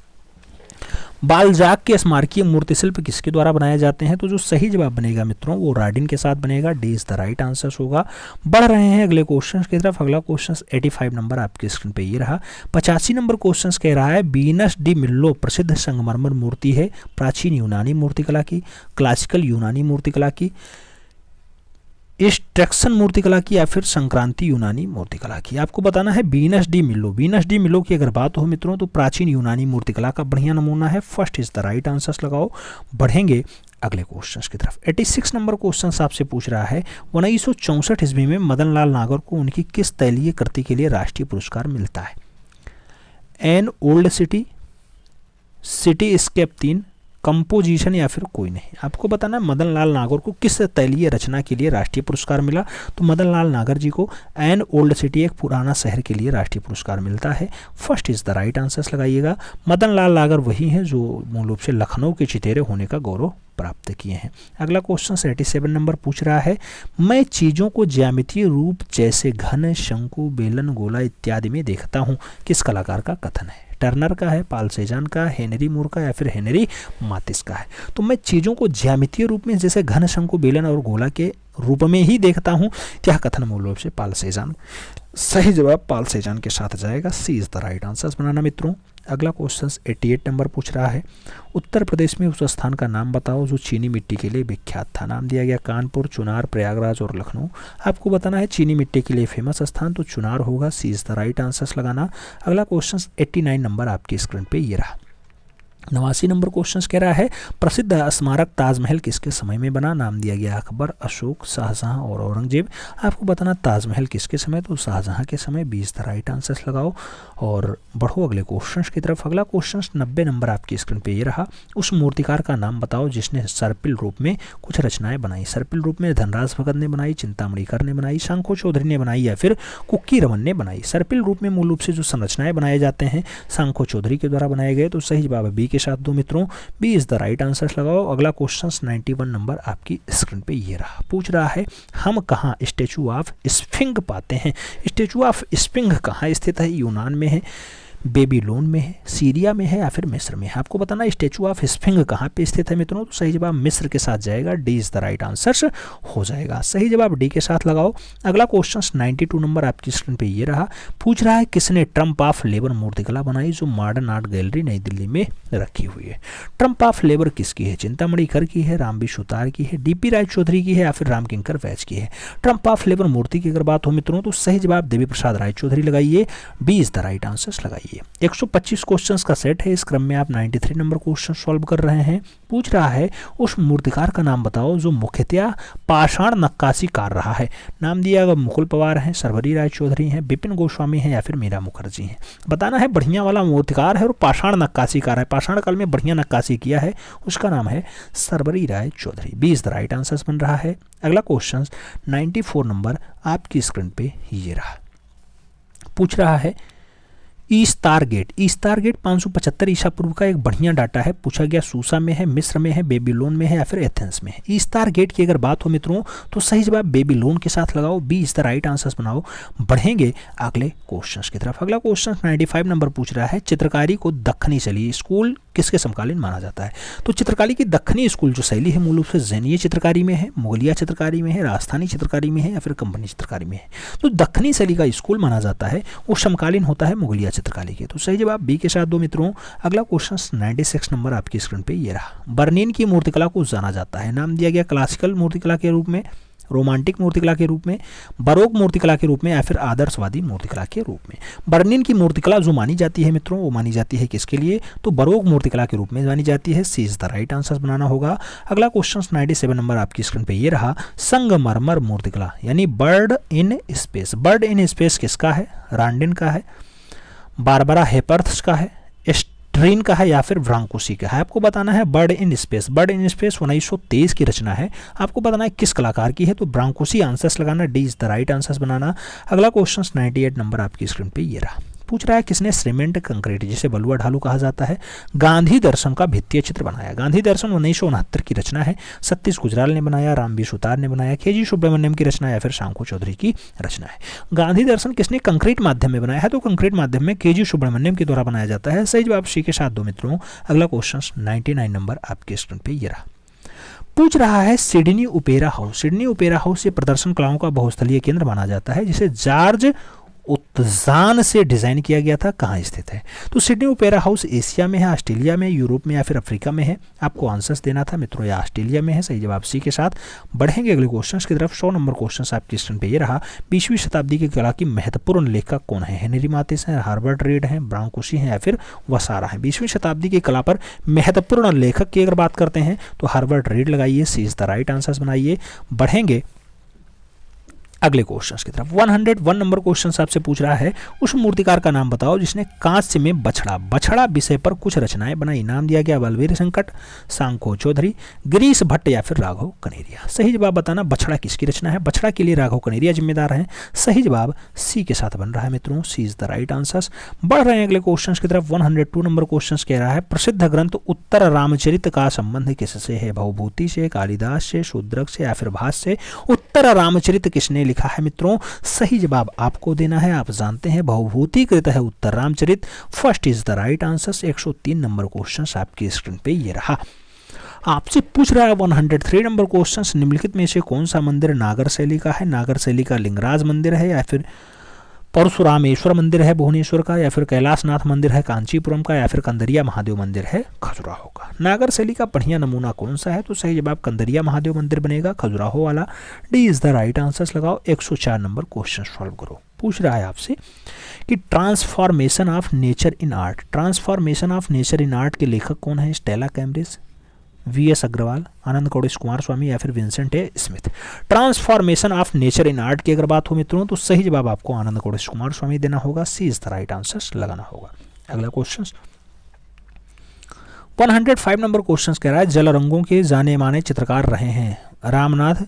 [SPEAKER 1] बालजाक के स्मारकीय मूर्ति शिल्प किसके द्वारा बनाए जाते हैं? तो जो सही जवाब बनेगा मित्रों वो राडिन के साथ बनेगा। D is the right answer होगा। बढ़ रहे हैं अगले क्वेश्चन की तरफ। अगला क्वेश्चन 85 नंबर आपकी स्क्रीन पे ये रहा। 85 नंबर क्वेश्चन कह रहा है वीनस डी मिल्लो प्रसिद्ध संगमरमर मूर्ति है प्राचीन यूनानी मूर्तिकला की, क्लासिकल यूनानी मूर्तिकला की, इंस्ट्रक्शन मूर्तिकला की, या फिर संक्रांति यूनानी मूर्तिकला की। आपको बताना है वीनस डी मिलो। वीनस डी मिलो की अगर बात हो मित्रों तो प्राचीन यूनानी मूर्तिकला का बढ़िया नमूना है। First is the right answer लगाओ। बढ़ेंगे अगले क्वेश्चन की तरफ। 86 नंबर क्वेश्चन आपसे पूछ रहा है 1964 ईस्वी में मदन लाल नागर को उनकी किस तैलीय कृति के लिए राष्ट्रीय पुरस्कार मिलता है? An old city, cityscape 3, composition, या फिर कोई नहीं। आपको बताना है मदन लाल नागर को किस तैलीय रचना के लिए राष्ट्रीय पुरस्कार मिला। तो मदन लाल नागर जी को एन ओल्ड सिटी एक पुराना शहर के लिए राष्ट्रीय पुरस्कार मिलता है। First is the right answer लगाइएगा। मदन लाल नागर वही हैं जो मूल रूप से लखनऊ के चितेरे होने का गौरव प्राप्त किए हैं। अगला क्वेश्चन 87 नंबर पूछ रहा है मैं चीज़ों को ज्यामितीय रूप जैसे घन, शंकु, बेलन, गोला इत्यादि में देखता हूँ किस कलाकार का कथन है? टर्नर का है, पाल सेजान का, हेनरी मूर का, या फिर हेनरी मातिस का है? तो मैं चीज़ों को ज्यामितीय रूप में जैसे घन, शंकु, बेलन और गोला के रूप में ही देखता हूँ, क्या कथन मूल रूप से पाल सेजान। सही जवाब पाल सेजान के साथ जाएगा। सी इज द राइट आंसर बनाना मित्रों। अगला क्वेश्चन 88 नंबर पूछ रहा है उत्तर प्रदेश में उस स्थान का नाम बताओ जो चीनी मिट्टी के लिए विख्यात था। नाम दिया गया कानपुर, चुनार, प्रयागराज और लखनऊ। आपको बताना है चीनी मिट्टी के लिए फेमस स्थान तो चुनार होगा। सी इज द राइट आंसर लगाना। अगला क्वेश्चन 89 नंबर आपकी स्क्रीन पे ये रहा। 89 नंबर क्वेश्चन कह रहा है प्रसिद्ध स्मारक ताजमहल किसके समय में बना? नाम दिया गया अकबर, अशोक, शाहजहां और औरंगजेब। आपको बताना ताजमहल किसके समय? तो शाहजहां के समय। 20 द राइट आंसर लगाओ और बढ़ो अगले क्वेश्चन की तरफ। अगला क्वेश्चन 90 नंबर आपकी स्क्रीन पे ये रहा। उस मूर्तिकार का नाम बताओ जिसने सर्पिल रूप में कुछ रचनाएं बनाई। सर्पिल रूप में धनराज भगत ने बनाई, चिंतामणिकर ने बनाई, शंखो चौधरी ने बनाई, या फिर कुक्की रमन ने बनाई। सर्पिल रूप में मूल रूप से जो संरचनाएं बनाए जाते हैं शंखो चौधरी के द्वारा बनाए गए। तो सही जवाब बी के साथ दो मित्रों। B is the right answer लगाओ। अगला क्वेश्चन 91 नंबर आपकी स्क्रीन पे ये रहा। पूछ रहा है हम कहाँ स्टेचू ऑफ स्फिंग पाते हैं? स्टेचू ऑफ स्फिंग कहाँ स्थित है? यूनान में है, बेबीलोन में है, सीरिया में है, या फिर मिस्र में है? आपको बताना स्टेचू ऑफ स्फिंग कहाँ पे स्थित है मित्रों। तो सही जवाब मिस्र के साथ जाएगा। D is the right answer हो जाएगा। सही जवाब डी के साथ लगाओ। अगला क्वेश्चन 92 नंबर आपकी स्क्रीन पे ये रहा। पूछ रहा है किसने ट्रम्प ऑफ लेबर मूर्तिकला बनाई जो मॉडर्न आर्ट गैलरी नई दिल्ली में रखी हुई है? ट्रम्प ऑफ लेबर किसकी है? चिंतामणिकर की है, रामबी सुतार की है, डीपी राय चौधरी की है, या फिर रामकिंकर वैज की है? ट्रम्प ऑफ लेबर मूर्ति की अगर बात हो मित्रों तो सही जवाब देवी प्रसाद राय चौधरी लगाइए। B is the right answer लगाइए। 125 क्वेश्चंस का सेट है। इस क्रम में आप 93 नंबर क्वेश्चन सॉल्व कर रहे हैं। पूछ रहा है उस मूर्तिकार का नाम बताओ जो मुख्यतया पाषाण नक्काशी कर रहा है। नाम दिया गया मुकुल पवार हैं, सर्वरी राय चौधरी हैं, विपिन गोस्वामी हैं, या फिर मीरा मुखर्जी हैं? बताना है बढ़िया वाला मूर्तिकार है और पाषाण नक्काशी कार है, पाषाण काल में बढ़िया नक्काशी किया है, उसका नाम है सर्वरी राय चौधरी। 20 द राइट आंसर बन रहा है। अगला क्वेश्चन 94 नंबर आपकी स्क्रीन पे ये रहा। पूछ रहा है ईस्तार गेट। ईस्तार गेट 575 ईसा पूर्व का एक बढ़िया डाटा है। पूछा गया सूसा में है, मिस्र में है, बेबीलोन में है, या फिर एथेंस में है? ईस्तार गेट की अगर बात हो मित्रों तो सही जवाब बेबीलोन के साथ लगाओ। B is the right answer बनाओ। बढ़ेंगे अगले क्वेश्चन की तरफ। अगला क्वेश्चन 95 नंबर पूछ रहा है चित्रकारी को दक्खनी शैली स्कूल किसके समकालीन माना जाता है? तो चित्रकारी की दक्खनी स्कूल जो शैली है मूल रूप से जैनीय चित्रकारी में है, मुगलिया चित्रकारी में है, राजस्थानी चित्रकारी में है, या फिर कंपनी चित्रकारी में है? तो दक्खनी शैली का स्कूल माना जाता है वो समकालीन होता है मुगलिया चित्रकारी के। तो सही जवाब बी के साथ दो मित्रों। अगला क्वेश्चन 96 नंबर आपकी स्क्रीन पे ये रहा। बर्निन की मूर्तिकला को जाना जाता है। नाम दिया गया क्लासिकल मूर्तिकला के रूप में, रोमांटिक मूर्तिकला के रूप में, बरोक मूर्तिकला के रूप में, या फिर आदर्शवादी मूर्तिकला के रूप में। बर्लिन की मूर्तिकला जो मानी जाती है मित्रों, वो मानी जाती है किसके लिए, तो बरोक मूर्तिकला के रूप में मानी जाती है। सी इज द राइट आंसर बनाना होगा। अगला क्वेश्चन 97 नंबर आपकी स्क्रीन पे ये रहा, संगमरमर मूर्तिकला यानी bird in space. Bird in space किसका है, रांडिन का है, बारबरा हेपर्थ का है, ट्रेन का है, या फिर ब्रांकोसी का है। आपको बताना है bird in space. Bird in space 1923 की रचना है। आपको बताना है किस कलाकार की है, तो ब्रांकोसी आंसर्स लगाना, D is the right answers बनाना। अगला क्वेश्चन 98 नंबर आपकी स्क्रीन पे ये रहा, पूछ रहा है किसने सीमेंट कंक्रीट जिसे बलुआ ढालू कहा जाता है, गांधी दर्शन का भित्तीय चित्र बनाया। गांधी दर्शन 1969 की रचना है। सतीश गुजराल ने बनाया, रामबी सुतार ने बनाया, के.जी. सुब्रमण्यम की रचना, या फिर शंकु चौधरी की रचना है। गांधी दर्शन किसने कंक्रीट माध्यम में बनाया है, तो कंक्रीट माध्यम में के.जी. सुब्रमण्यम के द्वारा बनाया जाता है। सही जवाब सी के साथ दो मित्रों। अगला क्वेश्चन 99 नंबर आपके स्क्रीन पे ये रहा, पूछ रहा है Sydney opera house. Sydney opera house ये प्रदर्शन कलाओं का बहुस्थलीय केंद्र माना जाता है, जिसे जॉर्ज उत्जान से डिजाइन किया गया था। कहाँ स्थित है, तो सिडनी ओपेरा हाउस एशिया में है, ऑस्ट्रेलिया में, यूरोप में, या फिर अफ्रीका में है। आपको आंसर्स देना था मित्रों, या ऑस्ट्रेलिया में है। सही जवाब सी के साथ। बढ़ेंगे अगले क्वेश्चंस की तरफ। 100 नंबर क्वेश्चन आपकी स्क्रीन पे ये रहा, 20वीं शताब्दी की कला की महत्वपूर्ण लेखक कौन है। हेनरी माथिस हैं, हार्बर्ट रीड हैं, ब्रांकोसी हैं, या फिर वसारा हैं। 20वीं शताब्दी की कला पर महत्वपूर्ण लेखक की अगर बात करते हैं तो हार्बर्ट रीड लगाइए, सी इज द राइट आंसर्स बनाइए। बढ़ेंगे अगले क्वेश्चंस की तरफ। 101 नंबर क्वेश्चन आपसे पूछ रहा है, उस मूर्तिकार का नाम बताओ जिसने कांस्य में बछड़ा विषय पर कुछ रचनाएं बनाई। नाम दिया गया बलवीर संकट, सांको चौधरी, गिरीश भट्ट, या फिर राघव कनेरिया। सही जवाब बताना, बछड़ा किसकी रचना है। बछड़ा के लिए राघव कनेरिया जिम्मेदार हैं। सही जवाब सी के साथ बन रहा है मित्रों, सी इज द राइट आंसर्स। बढ़ रहे हैं अगले क्वेश्चन की तरफ। 102 नंबर क्वेश्चन कह रहा है, प्रसिद्ध ग्रंथ उत्तर रामचरित का संबंध किससे है। भवभूति से, कालिदास से, शूद्रक से, या फिर भास से। उत्तर रामचरित किसने लिखा है मित्रों, सही जवाब आपको देना है। आप जानते हैं भवभूति कृत है Uttar Ramcharit. First is the right answer. 103 number question आपकी स्क्रीन पे ये रहा, आपसे पूछ रहा है 103 नंबर क्वेश्चन, निम्नलिखित में से कौन सा मंदिर नागर शैली का है। नागर शैली का लिंगराज मंदिर है, या फिर परशुरामेश्वर मंदिर है भुवनेश्वर का, या फिर कैलाशनाथ मंदिर है कांचीपुरम का, या फिर कंदरिया महादेव मंदिर है खजुराहो का। नागर शैली का बढ़िया नमूना कौन सा है, तो सही जवाब कंदरिया महादेव मंदिर बनेगा, खजुराहो वाला। D is the right answers लगाओ। 104 नंबर क्वेश्चन सॉल्व करो। पूछ रहा है आपसे कि transformation of nature in art. Transformation of nature in art के लेखक कौन है। Stella Cambridge, V S. Agrawal, Ananda गौड़ेश कुमार स्वामी, या फिर Vincent A. Smith. Transformation of nature in art की अगर बात हो मित्रों, तो सही जवाब आपको आनंद गौड़ेश कुमार स्वामी देना होगा, सी इज द राइट आंसर लगाना होगा। अगला क्वेश्चन 105 नंबर क्वेश्चन कह रहा है, जल रंगों के जाने माने चित्रकार रहे हैं। रामनाथ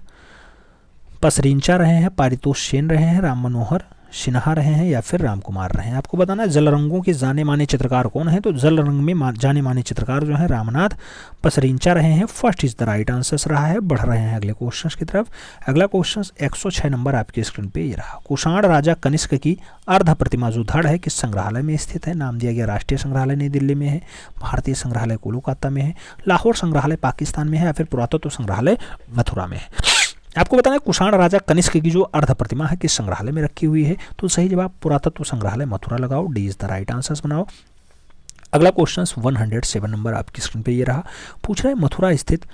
[SPEAKER 1] पसरिंचा रहे हैं, पारितोष सेन रहे हैं, राम मनोहर सिन्हा रहे हैं, या फिर राम कुमार रहे हैं। आपको बताना है जल रंगों के जाने माने चित्रकार कौन है, तो जल रंग में जाने माने चित्रकार जो है रामनाथ पसरिंचा रहे हैं। First is the right answer रहा है। बढ़ रहे हैं अगले क्वेश्चन की तरफ। अगला क्वेश्चन 106 नंबर आपकी स्क्रीन पे ये रहा, कुषाण राजा कनिष्क की अर्ध प्रतिमा जो धड़ है किस संग्रहालय में स्थित है। नाम दिया गया राष्ट्रीय संग्रहालय नई दिल्ली में है, भारतीय संग्रहालय कोलकाता में है, लाहौर संग्रहालय पाकिस्तान में है, या फिर पुरातत्व संग्रहालय मथुरा में है। आपको बताना है कुषाण राजा कनिष्क की जो अर्ध प्रतिमा है किस संग्रहालय में रखी हुई है, तो सही जवाब पुरातत्व संग्रहालय मथुरा लगाओ, D is the right answers बनाओ। अगला क्वेश्चन 107 नंबर आपकी स्क्रीन पे ये रहा, पूछ रहा है मथुरा स्थित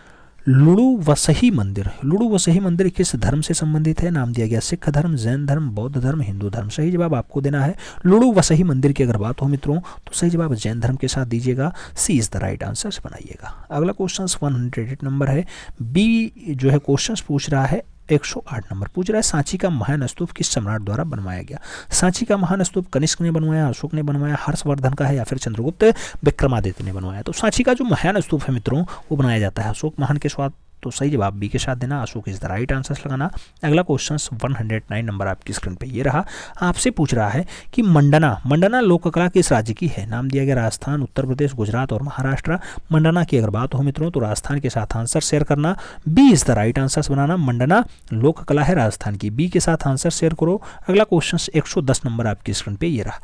[SPEAKER 1] लुड़ू वसही मंदिर। लुड़ू वसही मंदिर किस धर्म से संबंधित है। नाम दिया गया सिख धर्म, जैन धर्म, बौद्ध धर्म, हिंदू धर्म। सही जवाब आपको देना है लुड़ू वसही मंदिर की अगर बात हो मित्रों, तो सही जवाब जैन धर्म के साथ दीजिएगा, सी इज द राइट आंसर बनाइएगा। अगला क्वेश्चन 108 नंबर है, बी जो है क्वेश्चन पूछ रहा है 108 नंबर पूछ रहा है, सांची का महान स्तूप किस सम्राट द्वारा बनवाया गया। सांची का महान स्तूप कनिष्क ने बनवाया, अशोक ने बनवाया, हर्षवर्धन का है, या फिर चंद्रगुप्त विक्रमादित्य ने बनवाया। तो सांची का जो महान स्तूप है मित्रों वो बनाया जाता है अशोक महान के साथ, तो सही जवाब बी के साथ देना, Ashok is the right answer लगाना। अगला क्वेश्चन 109 नंबर आपकी स्क्रीन पे ये रहा, आपसे पूछ रहा है कि मंडना लोक कला किस राज्य की है। नाम दिया गया राजस्थान, उत्तर प्रदेश, गुजरात और महाराष्ट्र। मंडना की अगर बात हो मित्रों तो राजस्थान के साथ आंसर शेयर करना, B is the right answer बनाना। मंडना लोक कला है राजस्थान की, बी के साथ आंसर शेयर करो। अगला क्वेश्चन 110 नंबर आपकी स्क्रीन पे ये रहा,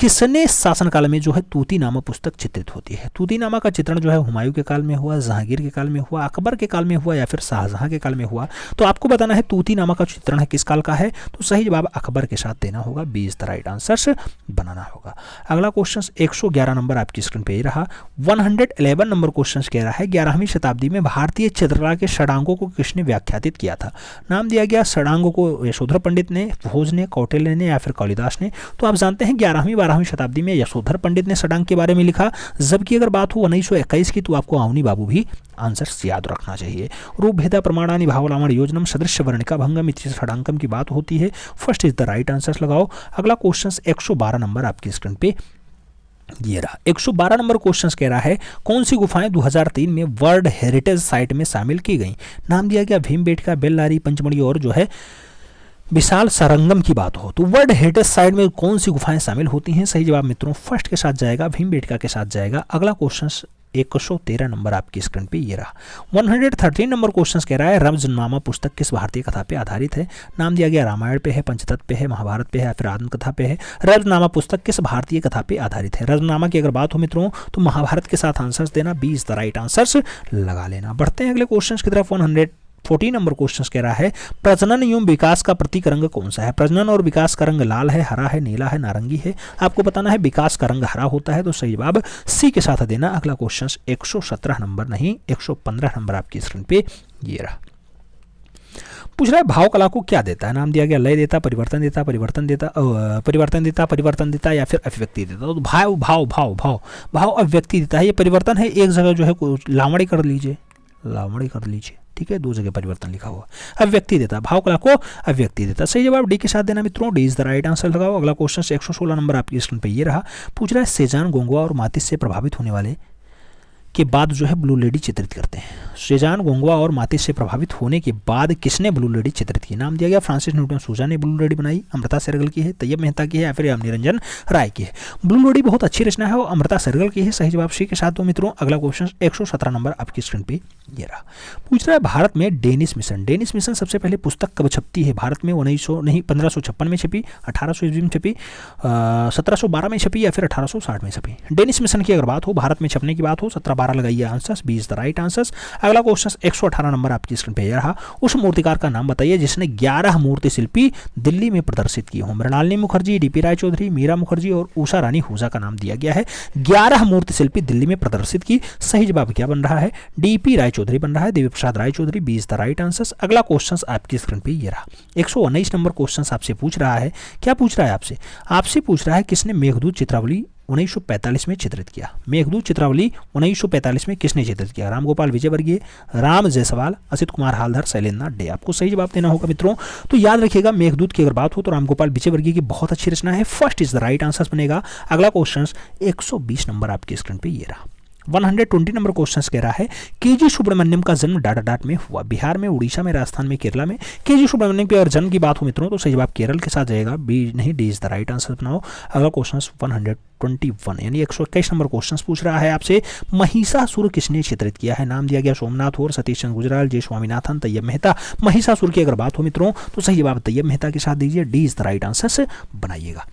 [SPEAKER 1] किसने शासनकाल में जो है तूतीनामा पुस्तक चित्रित होती है? तूतीनामा का चित्रण जो है हुमायूं के काल में हुआ, जहांगीर के काल में हुआ, अकबर के काल में हुआ या फिर शाहजहां के काल में हुआ? तो आपको बताना है तूतीनामा का चित्रण है किस काल का है, तो सही जवाब अकबर के साथ देना होगा, 20 द राइट आंसर्स बनाना होगा। अगला क्वेश्चन 111 नंबर आपकी स्क्रीन पे ही रहा। 111 नंबर क्वेश्चन कह रहा है 11वीं शताब्दी में भारतीय चित्रकला के षडांगों को किसने व्याख्यातित किया था? नाम दिया गया षडांगों को यशोधर पंडित ने, भोज ने, कौटिल्य ने या फिर कालिदास ने? तो आप जानते हैं 11वीं 12वीं शताब्दी में यशोधर पंडित ने षडांग के बारे में लिखा, जबकि अगर बात हो 1921 की तो आपको अवनी बाबू भी आंसर्स याद रखना चाहिए। रूप भेदा प्रमाणानि भावलावण योजनम सदृश्य वर्णिका भंगम इति षडांकम की बात होती है। First is the right answers लगाओ। अगला क्वेश्चन 112 नंबर आपकी स्क्रीन पे ये रहा। 112 नंबर क्वेश्चन कह रहा है कौन सी गुफाएं 2003 में वर्ल्ड हेरिटेज साइट में शामिल की गई? नाम दिया गया भीमबेटका, बेल्लारी, पंचमढ़ी और जो है विशाल सरंगम की बात हो तो वर्ल्ड हेरिटेज साइट में कौन सी गुफाएं शामिल होती हैं? सही जवाब मित्रों फर्स्ट के साथ जाएगा, भीमबेटका के साथ जाएगा। अगला क्वेश्चन 113 नंबर आपकी स्क्रीन पे ये रहा। 113 नंबर क्वेश्चन कह रहा है रमजनामा पुस्तक किस भारतीय कथा पे आधारित है? नाम दिया गया रामायण पे है, पंचतत्व पे है, महाभारत पे है या फिर आत्मकथा पे है? रमजनामा पुस्तक किस भारतीय कथा पे आधारित है? रमजनामा की अगर बात हो मित्रों तो महाभारत के साथ आंसर्स देना, 20 द राइट आंसर्स लगा लेना। बढ़ते हैं अगले क्वेश्चन की तरफ। 114 नंबर क्वेश्चन कह रहा है प्रजनन एवं विकास का प्रतीक रंग कौन सा है? प्रजनन और विकास का रंग लाल है, हरा है, नीला है, नारंगी है? आपको बताना है विकास का रंग हरा होता है, तो सही जवाब सी के साथ देना। अगला क्वेश्चन 117 नंबर नहीं 115 नंबर आपकी स्क्रीन पे ये रहा। पूछ रहा है भाव कला को क्या देता है? नाम दिया गया लय देता, परिवर्तन देता, परिवर्तन देता या फिर अभिव्यक्ति देता। तो भाव भाव भाव भाव भाव अभिव्यक्ति देता है। ये परिवर्तन है, एक जगह जो है लावणी कर लीजिए, ठीक है, दो जगह परिवर्तन लिखा हुआ। अभिव्यक्ति देता, भाव कला को अभिव्यक्ति देता। सही जवाब डी के साथ देना मित्रों, D is the right answer लगाओ। अगला क्वेश्चन 116 नंबर आपकी स्क्रीन पे ये रहा। पूछ रहा है सेजान गोंगवा और मातिस से प्रभावित होने वाले के बाद जो है ब्लू लेडी चित्रित करते हैं। सेजान गोंगवा और मातिस से प्रभावित होने के बाद किसने ब्लू लेडी चित्रित की? नाम दिया गया फ्रांसिस न्यूटन सूजा ने ब्लू लेडी बनाई, अमृता सहगल की है, तैयब मेहता की है या फिर निरंजन राय की है? ब्लू लेडी बहुत अच्छी रचना है और अमृता सहगल की है। सही जवाब सी के साथ दो मित्रों। अगला क्वेश्चन 117 नंबर आपकी स्क्रीन पे ये रहा। पूछ रहा है भारत में डेनिस मिशन सबसे पहले पुस्तक कब छपती है? भारत में 1556 में छपी, 1800 ईस्वी में छपी, 1712 में छपी या फिर 1860 में छपी? डेनिस मिशन की अगर बात हो, भारत में छपने की बात हो, 1712 लगाइए आंसर्स, 20 द राइट आंसर्स। अगला क्वेश्चन 118 नंबर आपकी स्क्रीन पे रहा। उस मूर्तिकार का नाम बताइए जिसने 11 मूर्ति शिल्पी दिल्ली में प्रदर्शित किए हों। मृणालिनी मुखर्जी, डीपी राय चौधरी, मीरा मुखर्जी और उषा रानी हुजा का नाम दिया गया है। 11 मूर्ति शिल्पी दिल्ली में प्रदर्शित की। सही जवाब क्या बन रहा है? डीपी राय चौधरी बन रहा है, Devi Prasad Rai Chaudhary, 20 the right answers. अगला क्वेश्चन आपकी स्क्रीन पे ये रहा। 119 नंबर क्वेश्चन आपसे पूछ रहा है, क्या पूछ रहा है आपसे पूछ रहा है किसने मेघदूत चित्रावली 1945 में चित्रित किया? मेघदूत चित्रावली 1945 में किसने चित्रित किया? रामगोपाल विजयवर्गीय, राम जायसवाल, असित कुमार हालधर, शैलेंद्र डे? आपको सही जवाब देना होगा मित्रों। तो याद रखिएगा मेघदूत की अगर बात हो तो रामगोपाल विजयवर्गीय की बहुत अच्छी रचना है। First is the right answer बनेगा। अगला क्वेश्चन 120 नंबर आपकी स्क्रीन पे ये रहा। 120 नंबर क्वेश्चन कह रहा है केजी सुब्रमण्यम का जन्म डाटाडाट में हुआ। बिहार में, उड़ीसा में, राजस्थान में, केरला में? केजी सुब्रमण्यम की अगर जन्म की बात हो मित्रों तो सही जवाब केरल के साथ जाएगा, बी नहीं, D is the right answer बनाओ। अगला क्वेश्चन 121 यानी 121 नंबर क्वेश्चन पूछ रहा है आपसे महिषासुर किसने चित्रित किया है? नाम दिया गया सोमनाथ और सतीश चंद्र गुजराल, जय स्वामीनाथन, तैयब मेहता। महिषासुर की अगर बात हो मित्रों तो सही जवाब तैयब मेहता के साथ दीजिए, D is the right answer बनाइएगा।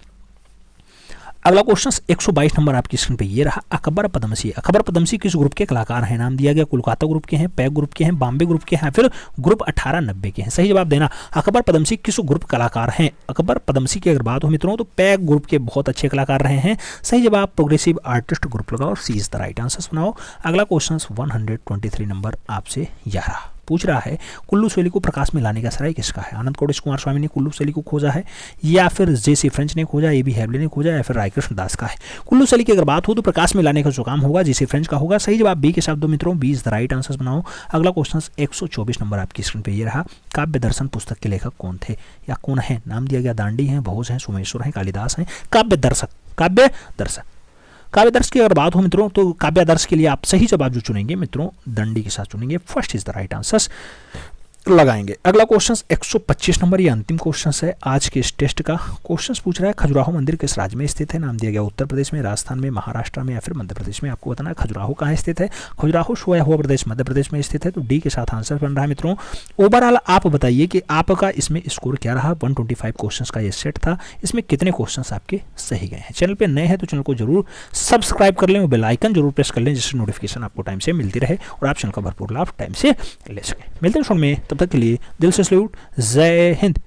[SPEAKER 1] अगला क्वेश्चन 122 नंबर आपकी स्क्रीन पे ये रहा। अकबर पदमसी किस ग्रुप के कलाकार हैं? नाम दिया गया कोलकाता ग्रुप के हैं, पैक ग्रुप के हैं, बॉम्बे ग्रुप के हैं, फिर ग्रुप 1890 के हैं? सही जवाब देना। अकबर पदमसी किस ग्रुप कलाकार हैं? अकबर पदमसी की अगर बात हो मित्रों तो पैक ग्रुप के बहुत अच्छे कलाकार रहे हैं। सही जवाब प्रोग्रेसिव आर्टिस्ट ग्रुप लगाओ, सी इज द राइट आंसर बनाओ। अगला क्वेश्चन 123 नंबर आपसे यह रहा। पूछ रहा है कुल्लू शैली को प्रकाश में लाने का श्रेय किसका है? आनंद कोटेश कुमार स्वामी ने कुल्लू शैली को खोजा है या फिर जेसी फ्रेंच ने खोजा, ए बी हैवले ने खोजा या फिर रायकृष्ण दास का है? कुल्लू शैली की अगर बात हो तो प्रकाश में लाने का जो काम होगा जेसी फ्रेंच का होगा। सही जवाब बी के शब्दों मित्रों, 20 द राइट आंसर बनाओ। अगला क्वेश्चन 124 नंबर आपकी स्क्रीन पे ये रहा। काव्य दर्शन पुस्तक के लेखक कौन थे या कौन है? नाम दिया गया दांडी हैं, भोज हैं, सोमेश्वर हैं, कालिदास हैं। काव्यदर्श की अगर बात हो मित्रों तो काव्यदर्श के लिए आप सही जवाब जो चुनेंगे मित्रों दंडी के साथ चुनेंगे। First is the right answer. लगाएंगे। अगला क्वेश्चन 125 नंबर, ये अंतिम क्वेश्चन है आज के इस टेस्ट का। क्वेश्चन पूछ रहा है खजुराहो मंदिर किस राज्य में स्थित है। नाम दिया गया उत्तर प्रदेश में, राजस्थान में, महाराष्ट्र में या फिर मध्य प्रदेश में। आपको बताना है खजुराहो कहाँ स्थित है। खजुराहो सोया हुआ प्रदेश मध्य प्रदेश में स्थित है, तो डी के साथ आंसर बन रहा है मित्रों। ओवरऑल आप बताइए कि आपका इसमें स्कोर क्या रहा। 125 क्वेश्चन का ये सेट था, इसमें कितने क्वेश्चन आपके सही गए हैं। चैनल पर नए हैं तो चैनल को जरूर सब्सक्राइब कर लें और बेल आइकन जरूर प्रेस कर लें, जिससे नोटिफिकेशन आपको टाइम से मिलती रहे और आप चैनल का भरपूर लाभ टाइम से ले सकें। मिलते हैं शो में, तब तक के लिए दिल से सैल्यूट, जय हिंद।